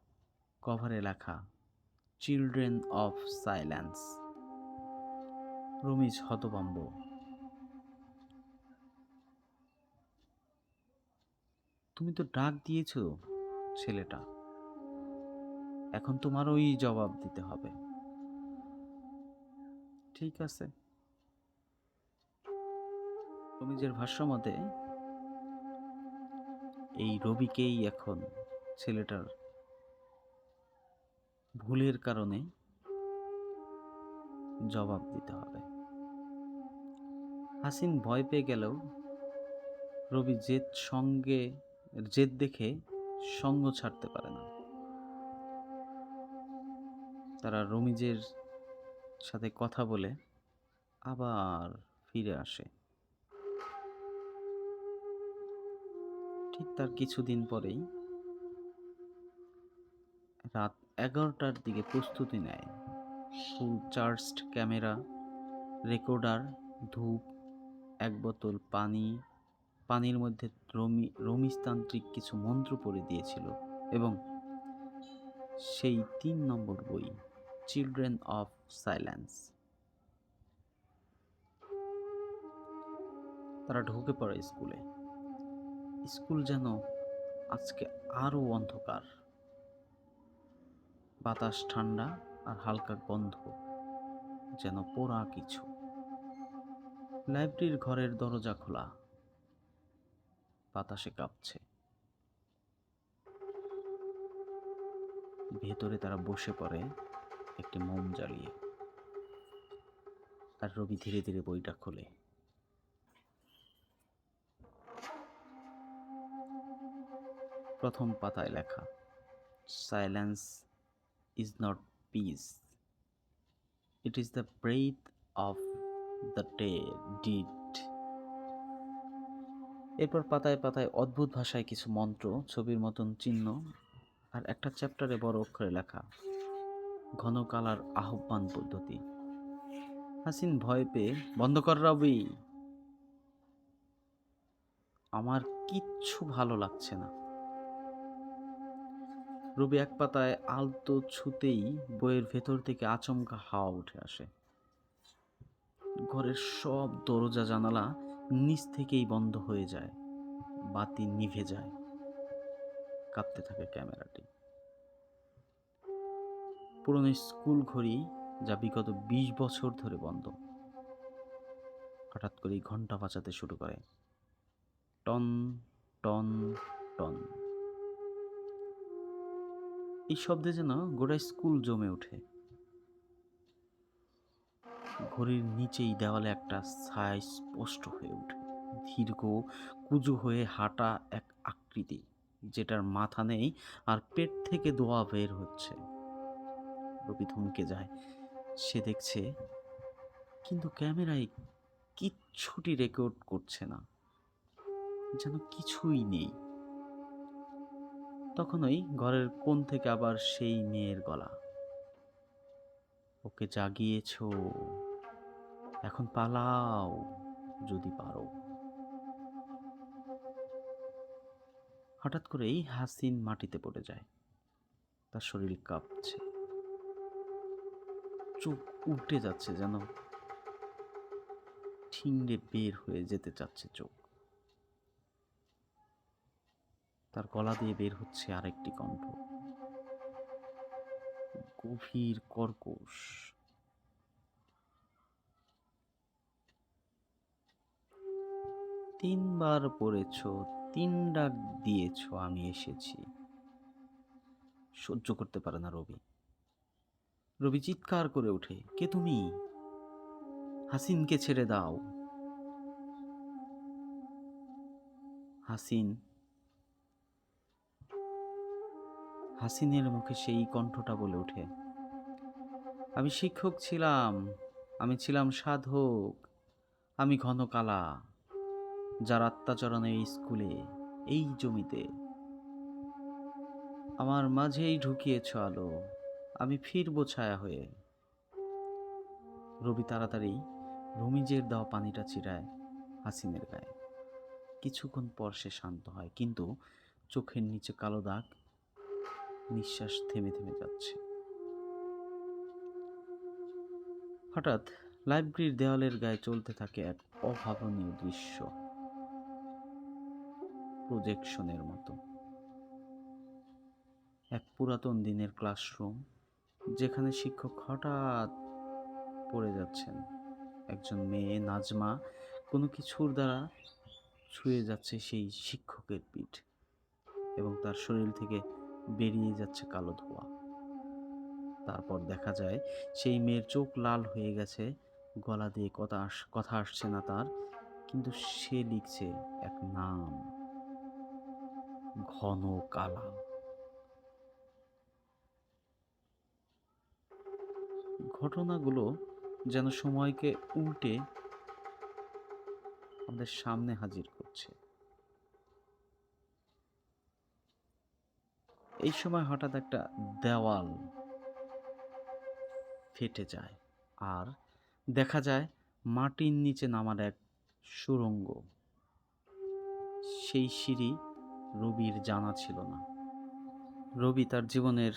কভারে লেখা চিলড্রেন অফ সাইলেন্স। রমিজ হতভম্ব। তুমি তো ডাক দিয়েছ ছেলেটা, এখন তোমারই জবাব দিতে হবে। ঠিক আছে। রমিজের ভাষ্যমতে এই রবিকেই এখন ছেলেটার ভুলের কারণে জবাব দিতে হবে। হাসিন ভয় পেয়ে গেলেও রবি জেদ দেখে সঙ্গ ছাড়তে পারে না। তারা রমিজের সাথে কথা বলে আবার ফিরে আসে। ঠিক তার কিছুদিন পরেই রাত 11টার দিকে প্রস্তুতি নেয়। ফুল চার্জড ক্যামেরা, রেকর্ডার, ধূপ, এক বোতল পানির মধ্যে রমিজতান্ত্রিক কিছু মন্ত্র পড়ে দিয়েছিল, এবং সেই 3 নম্বর বই, চিলড্রেন অফ সাইলেন্স। তারা ঢুকে পড়ে স্কুলে। স্কুল যেন আজকে আরো অন্ধকার, বাতাস ঠান্ডা আর হালকা গন্ধ, যেন পোড়া কিছু। লাইব্রেরির ঘরের দরজা খোলা, বাতাসে কাঁপছে। ভেতরে তারা বসে পড়ে একটি মোম জ্বালিয়ে। আর রবি ধীরে ধীরে বইটা খোলে। প্রথম পাতায় লেখা, silence is not peace, it is the breath of the deed. এরপর পাতায় পাতায় অদ্ভুত ভাষায় কিছু মন্ত্র, ছবির মতন চিহ্ন, আর একটা চ্যাপ্টারে বড় অক্ষরে লেখা, ঘন কালার আহ্বান পদ্ধতি। হাসিন ভয় পেয়ে, বন্ধ কর রবি, আমার কিচ্ছু ভালো লাগছে না। রবি এক পাতায় আলতো ছুতেই বইয়ের ভেতর থেকে আচমকা হাওয়া উঠে আসে। ঘরের সব দরজা জানালা নিচ থেকেই বন্ধ হয়ে যায়, বাতি নিভে যায়, কাঁপতে থাকে ক্যামেরাটি। পুরনো স্কুল ঘড়ি, যা বিগত 20 বছর ধরে বন্ধ, হঠাৎ করেই ঘন্টা বাজাতে শুরু করে, টন টন টন। এই শব্দে যেন গোটা স্কুল জমে ওঠে। ঘড়ির নিচেই দেওয়ালে একটা ছায়া স্পষ্ট হয়ে ওঠে, দীর্ঘ কুঁজো হয়ে হাঁটা এক আকৃতি, যেটার মাথা নেই আর পেট থেকে দোয়া বের হচ্ছে। রবি থমকে যায়, সে দেখছে, কিন্তু ক্যামেরায় কিচ্ছুটি রেকর্ড করছে না, যেন কিছুই নেই। তখনই ঘরের কোণ থেকে আবার সেই মেয়ের গলা, ওকে জাগিয়েছো, এখন পালাও যদি পারো। হঠাৎ করেই হাসিন মাটিতে পড়ে যায়, তার শরীর কাঁপছে, চোখ উল্টে যাচ্ছে, যেন ঠিংড়ে বের হয়ে যেতে চাচ্ছে চোখ। তার গলা দিয়ে বের হচ্ছে আরেকটি কণ্ঠ, গভীর কর্কশ। তিনবার পড়েছ, 3 ডাক দিয়েছ, আমি এসেছি। সহ্য করতে পারে না রবি। রবি চিৎকার করে ওঠে, কে তুমি? হাসিনকে ছেড়ে দাও। হাসিনের মুখে সেই কণ্ঠটা বলে ওঠে, আমি শিক্ষক ছিলাম, আমি ছিলাম সাধক, আমি ঘন কালা, যার আত্মাচরণ এই স্কুলে, এই জমিতে। আমার মাঝেই ঢুকিয়েছ আলো, আমি ফিরবো ছায়া হয়ে। রবি তাড়াতাড়ি রমিজের দেওয়া পানিটা ছিটায় হাসিনের গায়ে। কিছুক্ষণ পর সে শান্ত হয়, কিন্তু চোখের নিচে কালো দাগ, নিঃশ্বাস থেমে থেমে যাচ্ছে। হঠাৎ লাইব্রেরির দেওয়ালের গায়ে চলতে থাকে এক অভাবনীয় দৃশ্য, প্রজেকশনের মতো। এক পুরাতন দিনের ক্লাসরুম, যেখানে শিক্ষক হঠাৎ পড়ে যাচ্ছেন। একজন মেয়ে নাজমা কোনো কিছুর দ্বারা ছুঁয়ে যাচ্ছে সেই শিক্ষকের পিঠ, এবং তার শরীর থেকে বেরিয়ে যাচ্ছে কালো ধোঁয়া। তারপর দেখা যায় সেই মেয়ের চোখ লাল হয়ে গেছে, গলা দিয়ে কথা আসছে না তার, কিন্তু সে লিখছে এক নাম, ঘন কালা। ঘটনাগুলো যেন সময়কে উল্টে আমাদের সামনে হাজির করছে। এই সময় হঠাৎ একটা দেওয়াল ফেটে যায়, আর দেখা যায় মাটির নিচে নামার এক সুড়ঙ্গ। সেই সিঁড়ি রবির জানা ছিল না। রবি তার জীবনের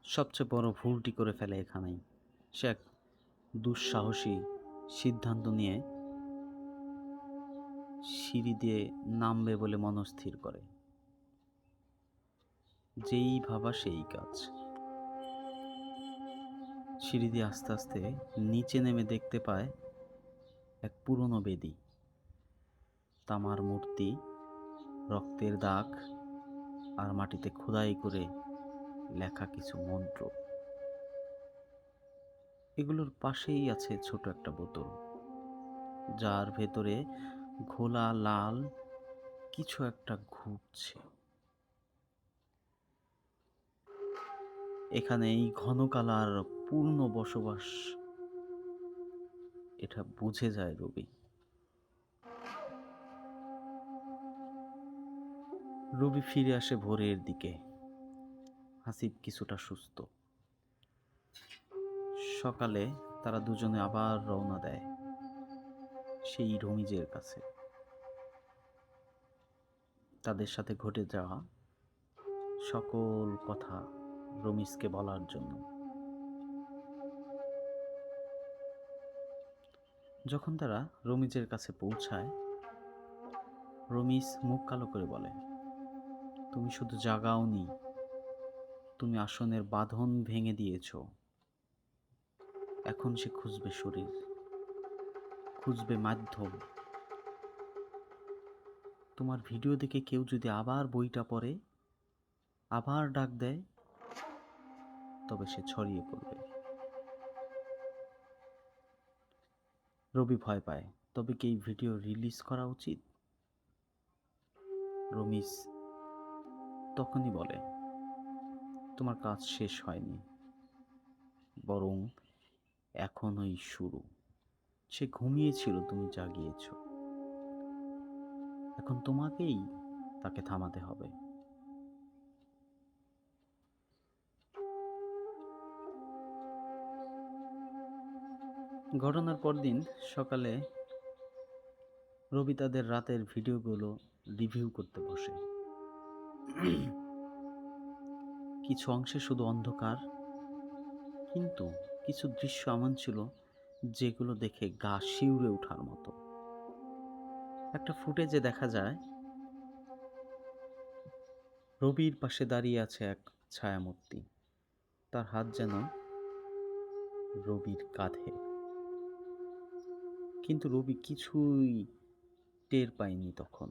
সবচেয়ে বড় ভুলটি করে ফেলে এখানেই। সে এক দুঃসাহসী সিদ্ধান্ত নিয়ে সিঁড়ি দিয়ে নামবে বলে মনস্থির করে। যেই ভাবা সেই কাজ। সিঁড়ি দিয়ে আস্তে আস্তে নিচে নেমে দেখতে পায় এক পুরনো বেদি, তামার মূর্তি, রক্তের দাগ, আর মাটিতে খোদাই করে লেখা কিছু মন্ত্র। এগুলোর পাশেই আছে ছোট একটা বোতল, যার ভেতরে ঘোলা লাল কিছু একটা ঘুরছে। এখানে এই ঘনকালার পূর্ণ বসবাস, এটা বুঝে যায় রবি। রবি ফিরে আসে ভোরের দিকে, হাসিব কিছুটা সুস্থ। সকালে তারা দুজনে আবার রওনা দেয় সেই রমিজের কাছে, তাদের সাথে ঘটে যাওয়া সকল কথা রমিজকে বলার জন্য। যখন তারা রমিজের কাছে পৌঁছায়, রমিজ মুখ কালো করে বলে, তুমি শুধু জাগাওনি, তুমি আসনের বাঁধন ভেঙে দিয়েছ। এখন সে খুঁজবে শরীর, খুঁজবে মাধ্যম। তোমার ভিডিও দেখে কেউ যদি আবার বইটা পড়ে, আবার ডাক দেয়, তবে সে ছড়িয়ে পড়বে। রবি ভয় পায়, তবে কি এই ভিডিও রিলিজ করা উচিত? রমিজ তখনই বলে, তোমার কাজ শেষ হয়নি, বরং এখনই শুরু। সে ঘুমিয়েছিল, তুমি জাগিয়েছ, এখন তোমাকেই তাকে থামাতে হবে। ঘটনার পরদিন সকালে রবি তাদের রাতের ভিডিওগুলো রিভিউ করতে বসে। কিছু অংশে শুধু অন্ধকার, কিন্তু কিছু দৃশ্য এমন ছিল যেগুলো দেখে গা শিউরে ওঠার মতো। একটা ফুটেজে দেখা যায় রবির পাশে দাঁড়িয়ে আছে এক ছায়ামূর্তি, তার হাত যেন রবির কাঁধে, কিন্তু রবি কিছুই টের পায়নি তখন।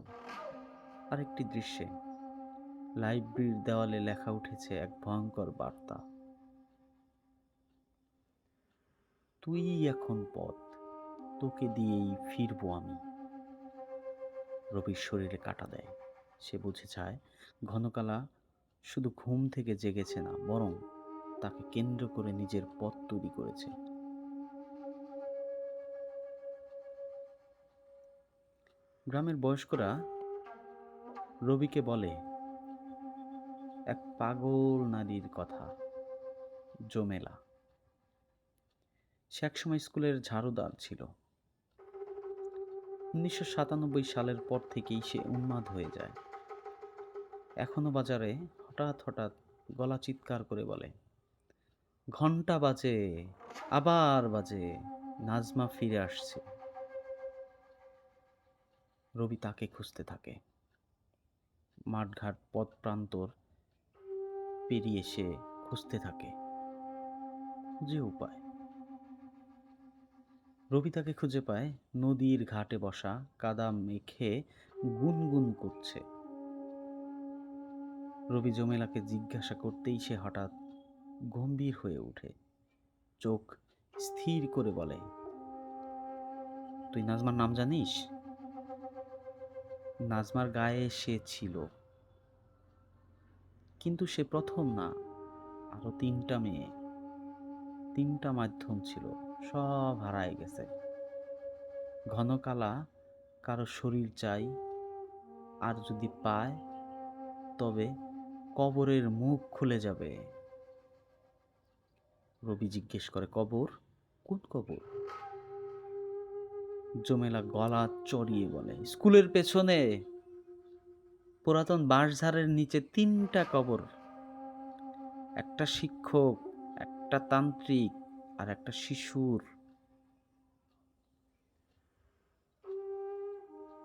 আরেকটি দৃশ্যে লাইব্রেরির দেওয়ালে লেখা উঠেছে এক ভয়ঙ্কর বার্তা, তুই এখন পথ, তোকে দিয়েই ফিরবো আমি। রবির শরীরে কাঁটা দেয়, সে বুঝে যায় ঘনকালা শুধু ঘুম থেকে জেগেছে না, বরং তাকে কেন্দ্র করে নিজের পথ তৈরি করেছে। গ্রামের বয়স্করা রবিকে বলে এক পাগল নারীর কথা, জমেলা। সে একসময় স্কুলের ঝাড়ুদার ছিল। 1997 সালের পর থেকেই সে উন্মাদ হয়ে যায়। এখনো বাজারে হঠাৎ হঠাৎ গলা চিৎকার করে বলে, ঘন্টা বাজে, আবার বাজে, নাজমা ফিরে আসছে। রবি তাকে খুঁজতে থাকে, মাঠঘাট পথ প্রান্তর পেরিয়ে সে খুঁজতে থাকে, খুঁজেও পায়। রবি তাকে খুঁজে পায় নদীর ঘাটে বসা, কাদা মেখে গুনগুন করছে। রবি জমেলাকে জিজ্ঞাসা করতেই সে হঠাৎ গম্ভীর হয়ে ওঠে, চোখ স্থির করে বলে, তুই নাজমার নাম জানিস? নাজমার গায়ে সে ছিল, কিন্তু সে প্রথম না, আরো 3টা মেয়ে, 3টা মাধ্যম ছিল, সব হারায় গেছে। ঘনকালা কারো শরীর চাই, আর যদি পায় তবে কবরের মুখ খুলে যাবে। রবি জিজ্ঞেস করে, কবর? কোন কবর? জমেলা গলা চড়িয়ে বলে, স্কুলের পেছনে পুরাতন বাঁশঝাড়ের নিচে 3টা কবর, একটা শিক্ষক, একটা তান্ত্রিক, আর একটা শিশুর।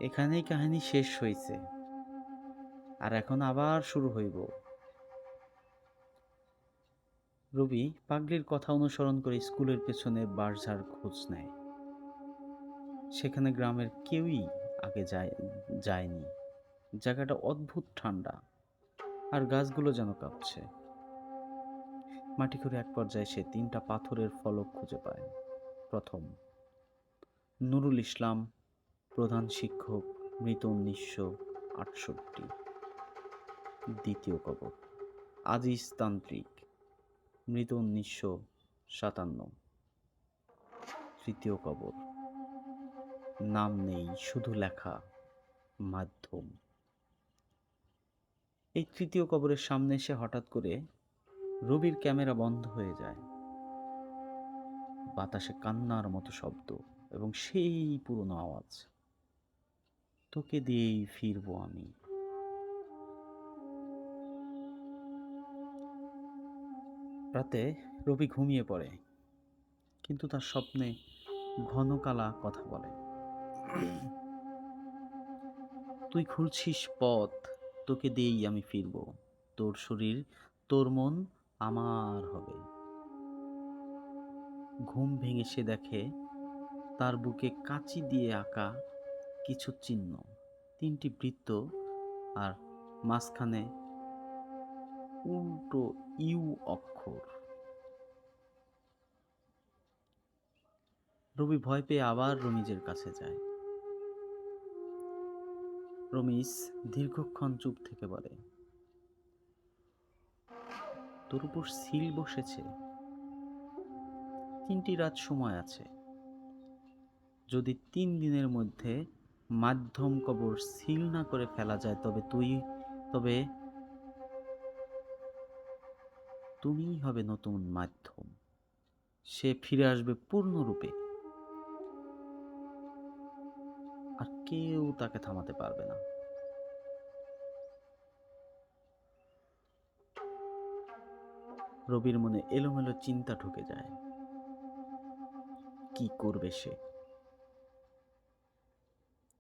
এখানেই কাহিনী শেষ হয়েছে, আর এখন আবার শুরু হইব। রবি পাগলির কথা অনুসরণ করে স্কুলের পেছনে বাঁশঝাড় খোঁজ নেয়। সেখানে গ্রামের কেউই আগে যায়নি। জায়গাটা অদ্ভুত ঠান্ডা, আর গাছগুলো যেন কাঁপছে। মাটি খুঁড়ে এক পর্যায়ে সে 3টা পাথরের ফলক খুঁজে পায়। প্রথম, নুরুল ইসলাম, প্রধান শিক্ষক, মৃত 1968। দ্বিতীয় কবর, আজিজ তান্ত্রিক, মৃত 1957। তৃতীয় কবর, নাম নেই, শুধু লেখা মাধ্যম। এই তৃতীয় কবরের সামনে এসে হঠাৎ করে রবির ক্যামেরা বন্ধ হয়ে যায়। বাতাসে কান্নার মতো শব্দ এবং সেই পুরনো আওয়াজ, তোকে দিয়েই ফিরবো আমি। রাতে রবি ঘুমিয়ে পড়ে, কিন্তু তার স্বপ্নে ঘন কালা কথা বলে, তুই খুলছিস পথ, তোকে দিয়েই আমি ফিরবো, তোর শরীর তোর মন আমার হবে। ঘুম ভেঙে সে দেখে তার বুকে কাঁচি দিয়ে আঁকা কিছু চিহ্ন, 3টি বৃত্ত, আর মাঝখানে উল্টো ইউ অক্ষর। রবি ভয় পেয়ে আবার রমিজের কাছে যায়। রমিজ দীর্ঘক্ষণ চুপ থেকে বলে, তোর উপর সিল বসেছে, 3টি রাত সময় আছে। যদি 3 দিনের মধ্যে মাধ্যম কবর সিল না করে ফেলা যায়, তবে তুমিই হবে নতুন মাধ্যম। সে ফিরে আসবে পূর্ণরূপে, আর কেউ তাকে থামাতে পারবে না। রবির মনে এলোমেলো চিন্তা ঢুকে যায়। কি করবে সে?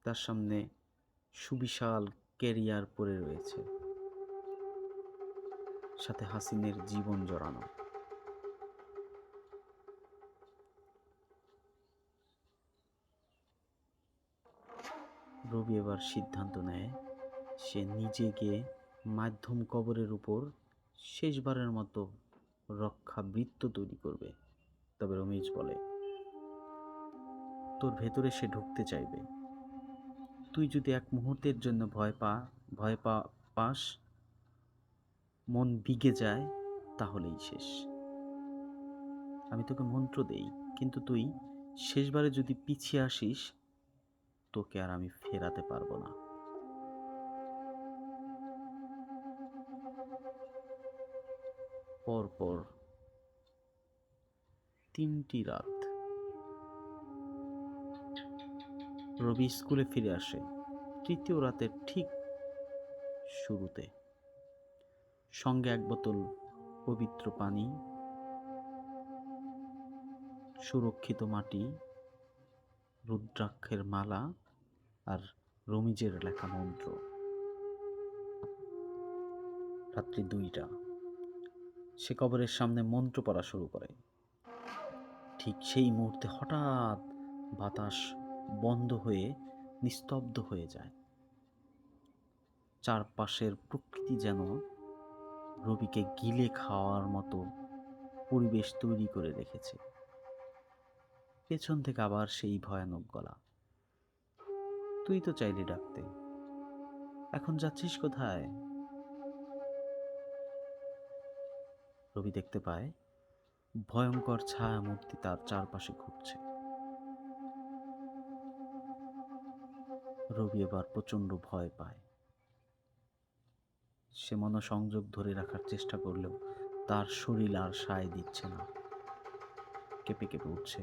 তার সামনে সুবিশাল ক্যারিয়ার পড়ে রয়েছে, সাথে হাসিনের জীবন জড়ানো। রবি এবার সিদ্ধান্ত নেয়, সে নিজে গিয়ে মাধ্যম কবরের উপর শেষবারের মতো রক্ষা বৃত্ত তৈরি করবে। তবে রমিজ বলে, তোর ভেতরে সে ঢুকতে চাইবে। তুই যদি এক মুহূর্তের জন্য পাস, মন বিগে যায়, তাহলেই শেষ। আমি তোকে মন্ত্র দেই, কিন্তু তুই শেষবারে যদি পিছিয়ে আসিস, তোকে আর আমি ফেরাতে পারবো না। পরপর 3টি রাত রবি স্কুলে ফিরে আসে। তৃতীয় রাতের ঠিক শুরুতে সঙ্গে 1 বোতল পবিত্র পানি, সুরক্ষিত মাটি, রুদ্রাক্ষের মালা আর রমিজের লেখা মন্ত্র। রাত্রি 2টা, সে কবরের সামনে মন্ত্র পড়া শুরু করে। ঠিক সেই মুহূর্তে হঠাৎ বাতাস বন্ধ হয়ে নিস্তব্ধ হয়ে যায়। চারপাশের প্রকৃতি যেন রবিকে গিলে খাওয়ার মতো পরিবেশ তৈরি করে রেখেছে। পেছন থেকে আবার সেই ভয়ানক গলা, তুই তো চাইলি ডাকতে, এখন যাচ্ছিস কোথায়? রবি দেখতে পায় ভয়ঙ্কর ছায়া মূর্তি তার চারপাশে ঘুরছে। রবি এবার প্রচন্ড ভয় পায়। সে মনোসংযোগ ধরে রাখার চেষ্টা করলেও তার শরীর আর সায় দিচ্ছে না, কেঁপে কেঁপে উঠছে।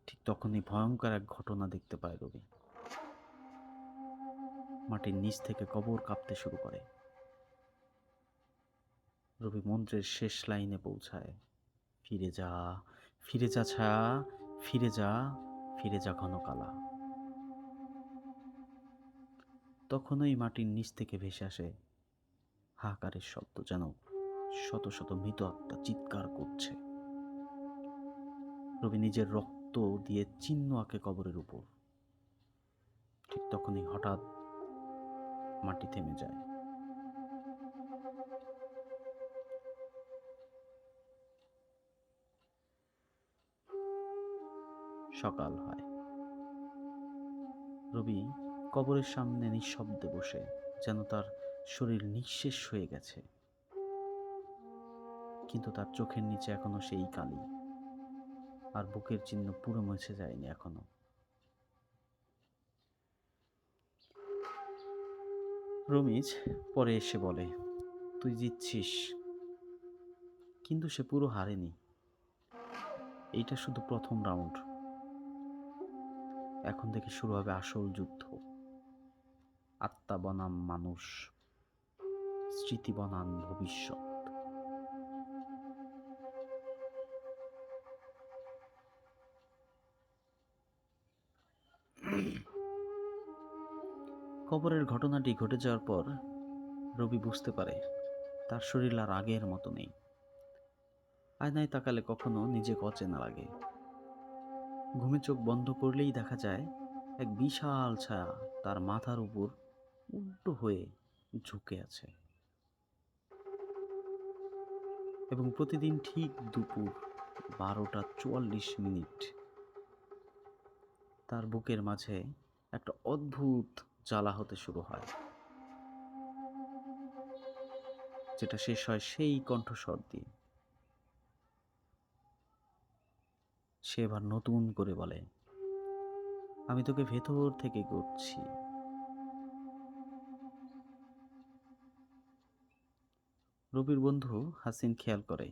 ঠিক তখনই ভয়ঙ্কর এক ঘটনা দেখতে পায় রবি। মাটির নিচ থেকে কবর কাঁপতে শুরু করে। রবি মন্ত্রের শেষ লাইনে পৌঁছায়, ফিরে যা, ফিরে যা ছায়া, ফিরে যা, ফিরে যা ঘন কালা। তখনই মাটির নিচ থেকে ভেসে আসে হাহাকারের শব্দ, যেন শত শত মৃত আত্মা চিৎকার করছে। রবি নিজের রক্ত দিয়ে চিহ্ন আঁকে কবরের উপর। ঠিক তখনই হঠাৎ মাটি থেমে যায়। সকাল হয়। রবি কবরের সামনে নিঃশব্দে বসে, যেন তার শরীর নিঃশেষ হয়ে গেছে। কিন্তু তার চোখের নিচে এখনো সেই কালি, আর বুকের চিহ্ন পুরো মুছে যায়নি এখনো। রমিজ পরে এসে বলে, তুই জিতছিস, কিন্তু সে পুরো হারেনি। এইটা শুধু প্রথম রাউন্ড। এখন থেকে শুরু হবে আসল যুদ্ধ। আত্মা বনাম মানুষ, স্মৃতি বনাম ভবিষ্যৎ। কবরের ঘটনাটি ঘটে যাওয়ার পর রবি বুঝতে পারে তার শরীর আর আগের মতো নেই। আয়নায় তাকালে কখনো নিজেকে অচেনা লাগে। ঘুমে চোখ বন্ধ করলেই দেখা যায় এক বিশাল ছায়া তার মাথার উপর উল্টো হয়ে ঝুঁকে আছে। এবং প্রতিদিন ঠিক দুপুর 12:44 তার বুকের মাঝে একটা অদ্ভুত জ্বালা হতে শুরু হয়, যেটা শেষ হয় সেই কণ্ঠস্বর দিয়ে। সে এবার নতুন করে বলে, আমি তোকে ভেতর থেকে করছি। রবির বন্ধু হাসিন খেয়াল করে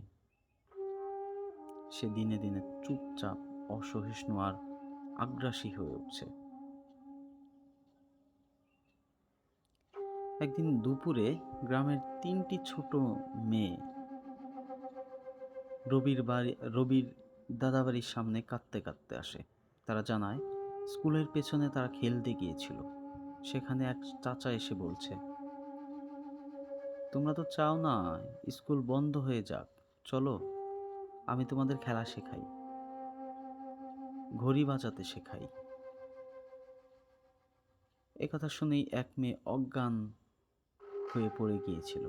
সে দিনে দিনে চুপচাপ, অসহিষ্ণু আর আগ্রাসী হয়ে উঠছে। একদিন দুপুরে গ্রামের 3টি ছোট মেয়ে রবির দাদাবাড়ির সামনে কাঁদতে কাঁদতে আসে। তারা জানায় স্কুলের পেছনে তারা খেলতে গিয়েছিল। সেখানে এক চাচা এসে বলছে, তোমরা তো চাও না স্কুল বন্ধ হয়ে যাক, চলো আমি তোমাদের খেলা শেখাই, ঘড়ি বাজাতে শেখাই। একথা শুনেই এক মেয়ে অজ্ঞান হয়ে পড়ে গিয়েছিল।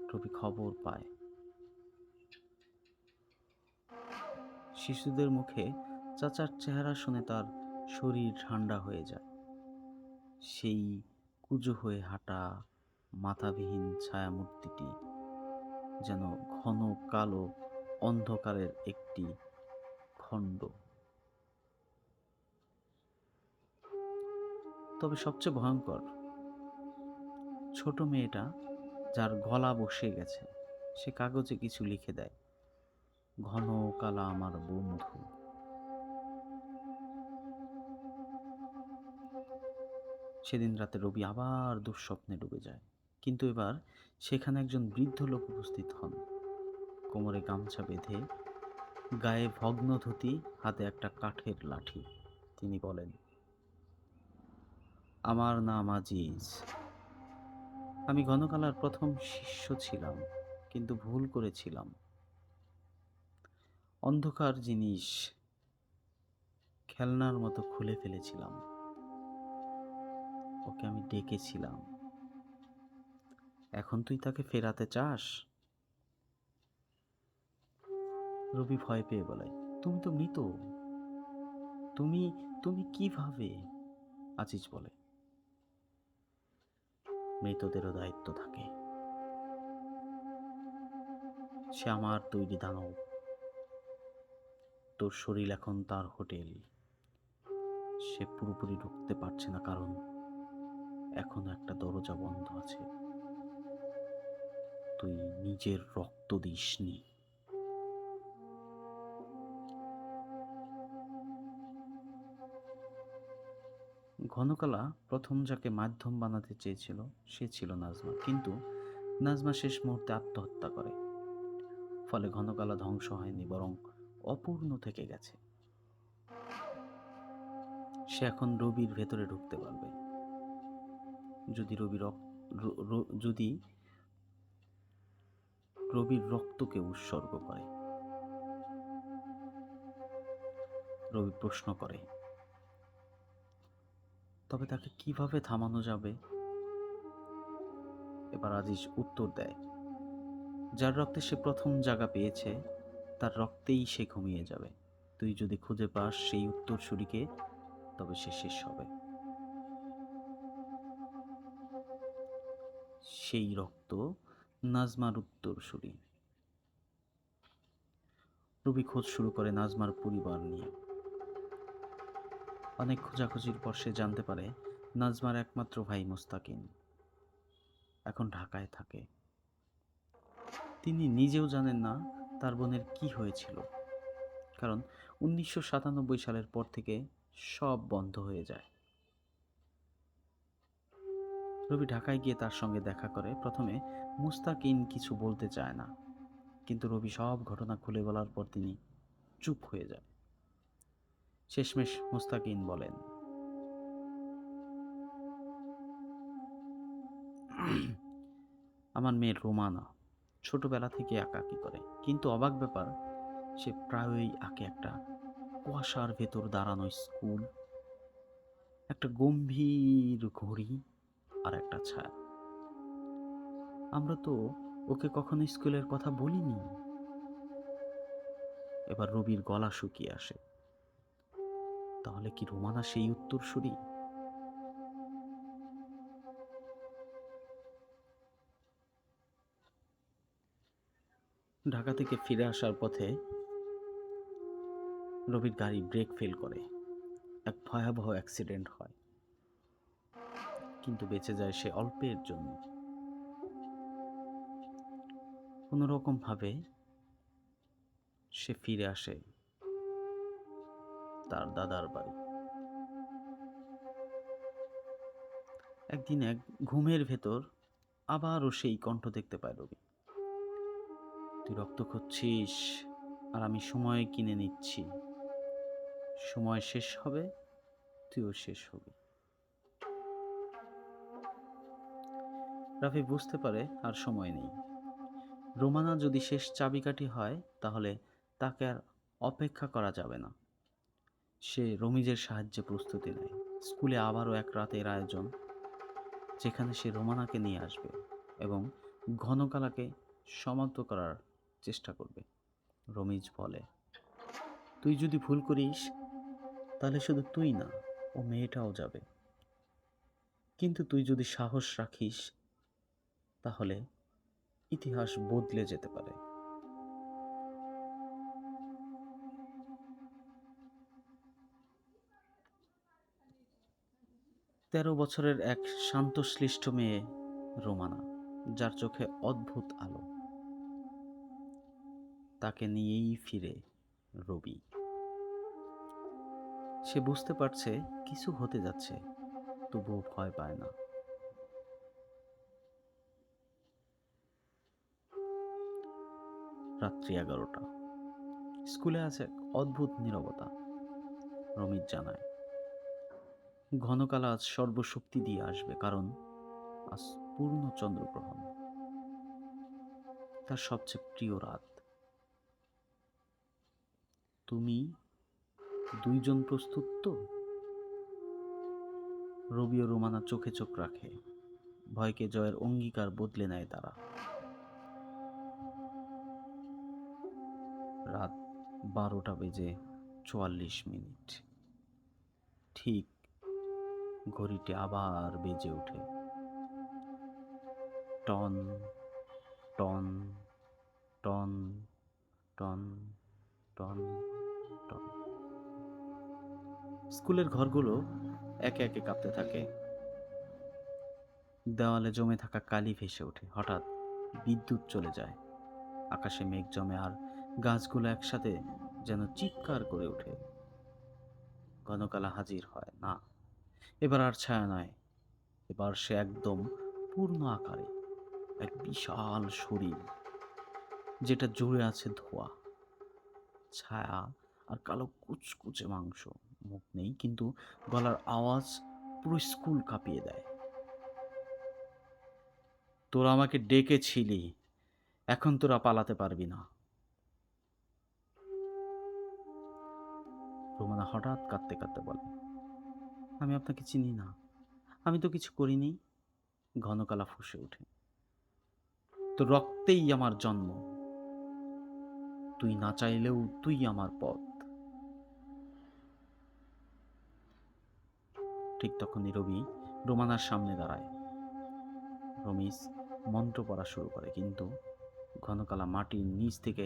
রবি খবর পায়। শিশুদের মুখে চাচার চেহারা শুনে তার শরীর ঠান্ডা হয়ে যায়। সেই কুঁজো হয়ে হাঁটা মাথাবিহীন ছায়ামূর্তিটি যেন ঘন কালো অন্ধকারের একটি খণ্ড। তবে সবচেয়ে ভয়ঙ্কর, ছোট মেয়েটা যার গলা বসে গেছে, সে কাগজে কিছু লিখে দেয়, ঘন কালা আমার বন্ধু। সেদিন রাতে রবি আবার দুঃস্বপ্নে ডুবে যায়, কিন্তু এবার সেখানে একজন বৃদ্ধ লোক উপস্থিত হন। কোমরে গামছা বেঁধে, গায়ে ভগ্ন ধুতি, হাতে একটা কাঠের লাঠি। তিনি বলেন, আমার নাম আজিজ। আমি ঘনকালার প্রথম শিষ্য ছিলাম, কিন্তু ভুল করেছিলাম। অন্ধকার জিনিস খেলনার মতো খুলে ফেলেছিলাম। ওকে আমি ডেকেছিলাম। এখন তুই তাকে ফেরাতে চাস? রবি ভয় পেয়ে বলে, তুমি তো মৃত। তুমি তুমি কিভাবে? আজিজ বলে, মৃতদেরও দায়িত্ব থাকে। সে আমার তৈরি দানব। তোর শরীর এখন তার হোটেল। সে পুরোপুরি ঢুকতে পারছে না, কারণ এখনো একটা দরজা বন্ধ আছে। তুই নিজের রক্ত দিসনি। ঘনকালা প্রথম যাকে মাধ্যম বানাতে চেয়েছিল সে ছিল নাজমা, কিন্তু নাজমা শেষ মুহূর্তে আত্মহত্যা করে। ফলে ঘনকালা ধ্বংস হয়নি, বরং অপূর্ণ থেকে গেছে। সে এখন রবির ভেতরে ঢুকতে পারবে, যদি যদি রবির রক্তকে উৎসর্গ করে। রবি প্রশ্ন করে, তবে তাকে কিভাবে থামানো যাবে? এবার আজিজ উত্তর দেয়, যার রক্তে সে প্রথম জায়গা পেয়েছে তার রক্তেই সে ঘুমিয়ে যাবে। তুই যদি খুঁজে পাস সেই উত্তরসূরিকে, তবে সে শেষ হবে। সেই রক্ত নাজমার উত্তরসূরি। রবি খোঁজ শুরু করে নাজমার পরিবার নিয়ে। অনেক খোঁজাখুঁজির পর সে জানতে পারে নাজমার একমাত্র ভাই মোস্তাকিন এখন ঢাকায় থাকে। তিনি নিজেও জানেন না তার বোনের কি হয়েছিল, কারণ 1997 সালের পর থেকে সব বন্ধ হয়ে যায়। রবি ঢাকায় গিয়ে তার সঙ্গে দেখা করে। প্রথমে মুস্তাকিন কিছু বলতে চায় না, কিন্তু রবি সব ঘটনা খুলে বলার পর তিনি চুপ হয়ে যায়। শেষমেশ মুস্তাকিন বলেন, আমার মেয়ে রোমানা ছোটবেলা থেকে একাকী করে, কিন্তু অবাক ব্যাপার, সে প্রায়ই আঁকে একটা কুয়াশার ভেতর দাঁড়ানো স্কুল, একটা গম্ভীর ঘড়ি আর একটা ছায়া। আমরা তো ওকে কখনো স্কুলের কথা বলিনি। এবার রবির গলা শুকিয়ে আসে। তাহলে কি রোমানা সেই উত্তরসূরি? ঢাকা থেকে ফিরে আসার পথে রবির গাড়ি ব্রেক ফেল করে। এক ভয়াবহ অ্যাক্সিডেন্ট হয়, কিন্তু বেঁচে যায় সে অল্পের জন্য। কোনোরকম ভাবে সে ফিরে আসে তার দাদার বাড়ি। একদিন এক ঘুমের ভেতর আবারও সেই কণ্ঠ দেখতে পায় রবি। তুই রক্ত খুঁজছিস আর আমি সময় কিনে নিচ্ছি। সময় শেষ হবে, তুইও শেষ হবি। রাফি বুঝতে পারে আর সময় নেই। রোমানা যদি শেষ চাবিকাঠি হয়, তাহলে তাকে আর অপেক্ষা করা যাবে না। সে রমিজের সাহায্যে প্রস্তুতি নেয়। স্কুলে আবারও এক রাতের আয়োজন, যেখানে সে রোমানাকে নিয়ে আসবে এবং ঘনকালাকে সমাপ্ত করার চেষ্টা করবে। রমিজ বলে, তুই যদি ভুল করিস তাহলে শুধু তুই না, ও মেয়েটাও যাবে। কিন্তু তুই যদি সাহস রাখিস তাহলে ইতিহাস বদলে যেতে পারে। 13 বছরের এক শান্তশিষ্ট মেয়ে রোমানা, যার চোখে অদ্ভুত আলো। তাকে নিয়েই ফিরে রবি। সে বুঝতে পারছে কিছু হতে যাচ্ছে, তবুও ভয় পায় না। রাত্রি 11টা। স্কুলে আছে এক অদ্ভুত নীরবতা। রমিত জানায়, ঘনকাল আজ সর্বশক্তি দিয়ে আসবে, কারণ আজ পূর্ণ চন্দ্রগ্রহণ, তার সবচেয়ে প্রিয় রাত। তুমি দুইজন প্রস্তুত তো? রবি ও রোমানা চোখে চোখ রাখে। ভয়কে জয়ের অঙ্গীকার বদলে নেয় তারা। রাত 12:44। ঠিক ঘড়িটি আবার বেজে ওঠে। টন টন টন টন টন টন। স্কুলের ঘরগুলো একে একে কাঁপতে থাকে। দেওয়ালে জমে থাকা কালি ভেসে ওঠে। হঠাৎ বিদ্যুৎ চলে যায়। আকাশে মেঘ জমে আর গাছগুলো একসাথে যেন চিৎকার করে ওঠে। ঘনকালা হাজির হয় না। এবার আর ছায়া নয়, এবার সে একদম পূর্ণ আকারে, এক বিশাল শরীর, যেটা জুড়ে আছে ধোঁয়া, ছায়া আর কালো কুচকুচে মাংস। মুখ নেই, কিন্তু গলার আওয়াজ পুরো স্কুল কাঁপিয়ে দেয়। তোরা আমাকে ডেকেছিলি, এখন তোরা পালাতে পারবি না। রোমানা হঠাৎ কাঁদতে কাঁদতে বলে, আমি আপনাকে চিনি না, আমি তো কিছু করিনি। ঘনকালা ফুঁসে ওঠে, তোর রক্তেই আমার জন্ম, তুই না চাইলেও তুই আমার পথ। ঠিক তখনই রবি রোমানার সামনে দাঁড়ায়। রমিজ, মন্ত্র পড়া শুরু করে, কিন্তু ঘনকালা মাটির নিচ থেকে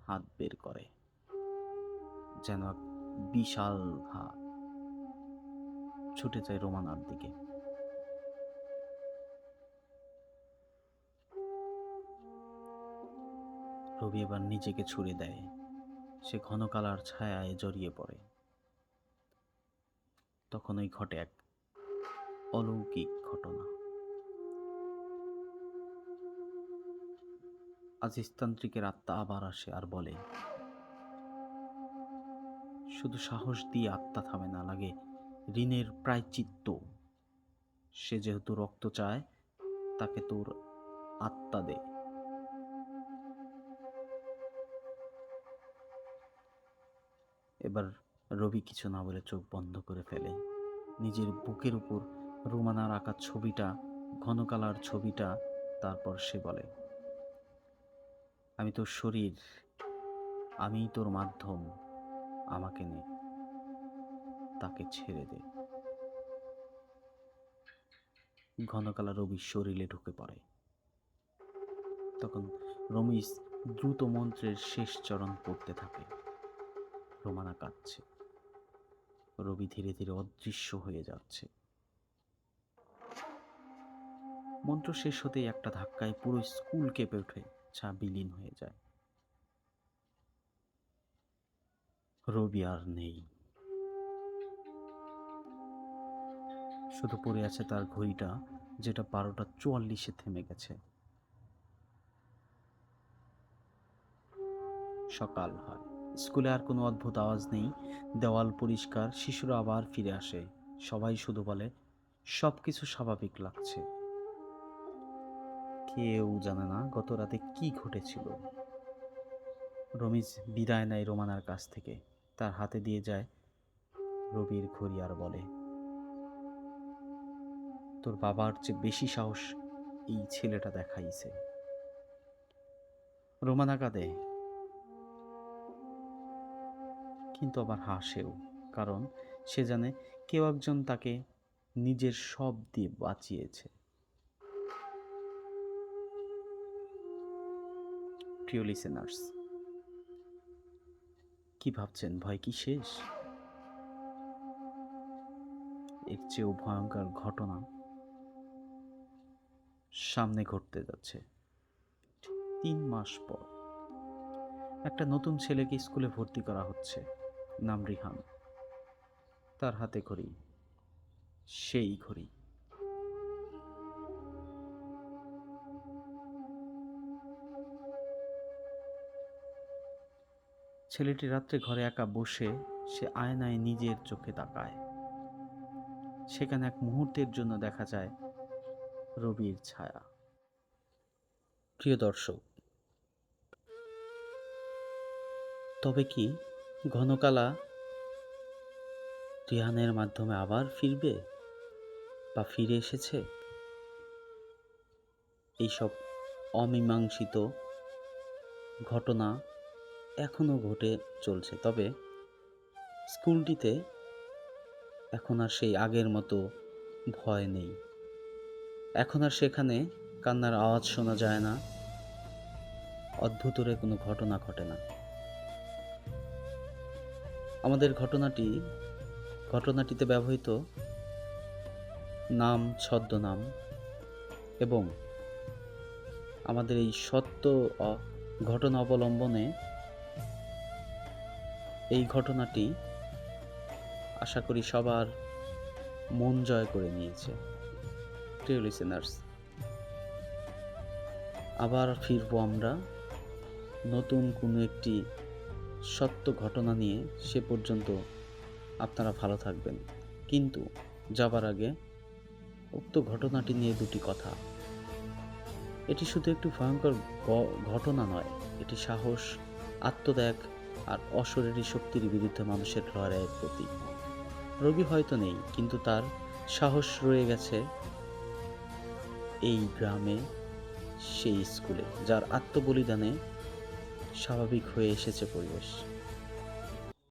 হাত বের করে, যেন এক বিশাল হাত, ছুটে যায় রোমানার দিকে। রবি এবার নিজেকে ছুড়ে দেয়, সে ঘনকালার ছায়ায় জড়িয়ে পড়ে। তখনই ঘটে এক অলৌকিক ঘটনা। আজিজতান্ত্রিকের আত্মা আবার আসে আর বলে, শুধু সাহস দিয়ে আত্মা থামে না, লাগে ঋণের প্রায়শ্চিত্ত। সে যেহেতু রক্ত চায়, তাকে তোর আত্মা দে। এবার রবি কিছু না বলে চোখ বন্ধ করে ফেলে। নিজের বুকের উপর রোমানার আঁকা ছবিটা, ঘনকালার ছবিটা। তারপর সে বলে, আমি তোর শরীর, আমি তোর মাধ্যম, আমাকে নে, তাকে ছেড়ে দে। ঘনকালা রবির শরীরে ঢুকে পড়ে। তখন রমেশ দ্রুত মন্ত্রের শেষ চরণ পড়তে থাকে। রোমানা কাঁদছে, রবি ধীরে ধীরে অদৃশ্য হয়ে যাচ্ছে। মন্ত্র শেষ হতেই একটা ধাক্কায় পুরো স্কুল কেঁপে ওঠে, যা বিলীন হয়ে যায়। রবি আর নেই, শুধু পড়ে আছে তার ঘড়িটা, যেটা 12:44 থেমে গেছে। সকাল হয়, স্কুলে আর কোনো অদ্ভুত আওয়াজ নেই, দেওয়াল পরিষ্কার, শিশুরা আবার ফিরে আসে। সবাই শুধু বলে, সব কিছু স্বাভাবিক লাগছে। কেউ জানে না গত রাতে কি ঘটেছিল। রমিজ বিদায় নেয় রোমানার কাছ থেকে, তার হাতে দিয়ে যায় রবির ঘড়ি আর বলে, তোর বাবার চেয়ে বেশি সাহস এই ছেলেটা দেখাইছে। রোমানা কাঁদে, কিন্তু আবার হাসেও, কারণ সে জানে কেউ একজন তাকে নিজের সব দিয়ে বাঁচিয়েছে। প্রিয় লিসেনার্স, কি ভাবছেন, ভয় কি শেষ? এর চেয়েও ভয়ঙ্কর ঘটনা সামনে ঘটতে যাচ্ছে। 3 মাস পর একটা নতুন ছেলেকে স্কুলে ভর্তি করা হচ্ছে, নাম রিহান। তার হাতে ঘড়ি, সেই ঘড়ি। ছেলেটি রাত্রে ঘরে একা বসে, সে আয়নায় নিজের চোখে তাকায়। সেখানে এক মুহূর্তের জন্য দেখা যায় রবির ছায়া। প্রিয় দর্শক, তবে কি ঘনকালা রিহানের মাধ্যমে আবার ফিরবে বা ফিরে এসেছে? এইসব অমীমাংসিত ঘটনা এখনো ঘটে চলছে। তবে স্কুলটিতে এখন আর সেই আগের মতো ভয় নেই। এখন আর সেখানে কান্নার আওয়াজ শোনা যায় না, অদ্ভুতরে কোনো ঘটনা ঘটে না। আমাদের ঘটনাটিতে ব্যবহৃত নাম, ছদ্মনাম এবং আমাদের এই সত্য ঘটনা অবলম্বনে এই ঘটনাটি আশা করি সবার মন জয় করে নিয়েছে। প্রিয় লিসেনার্স, আবার ফিরবো আমরা নতুন কোনো একটি সত্য ঘটনা নিয়ে। সে পর্যন্ত আপনারা ভালো থাকবেন। কিন্তু যাবার আগে উক্ত ঘটনাটি নিয়ে দুটি কথা। এটি শুধু একটি ভয়ঙ্কর ঘটনা নয়, এটি সাহস, আত্মত্যাগ আর অশরীরী শক্তির বিরুদ্ধে মানুষের লড়াইয়ের প্রতীক। রবি হয়তো নেই, কিন্তু তার সাহস রয়ে গেছে এই গ্রামে, সেই স্কুলে, যার আত্মবলিদানে স্বাভাবিক হয়ে এসেছে পরিবেশ।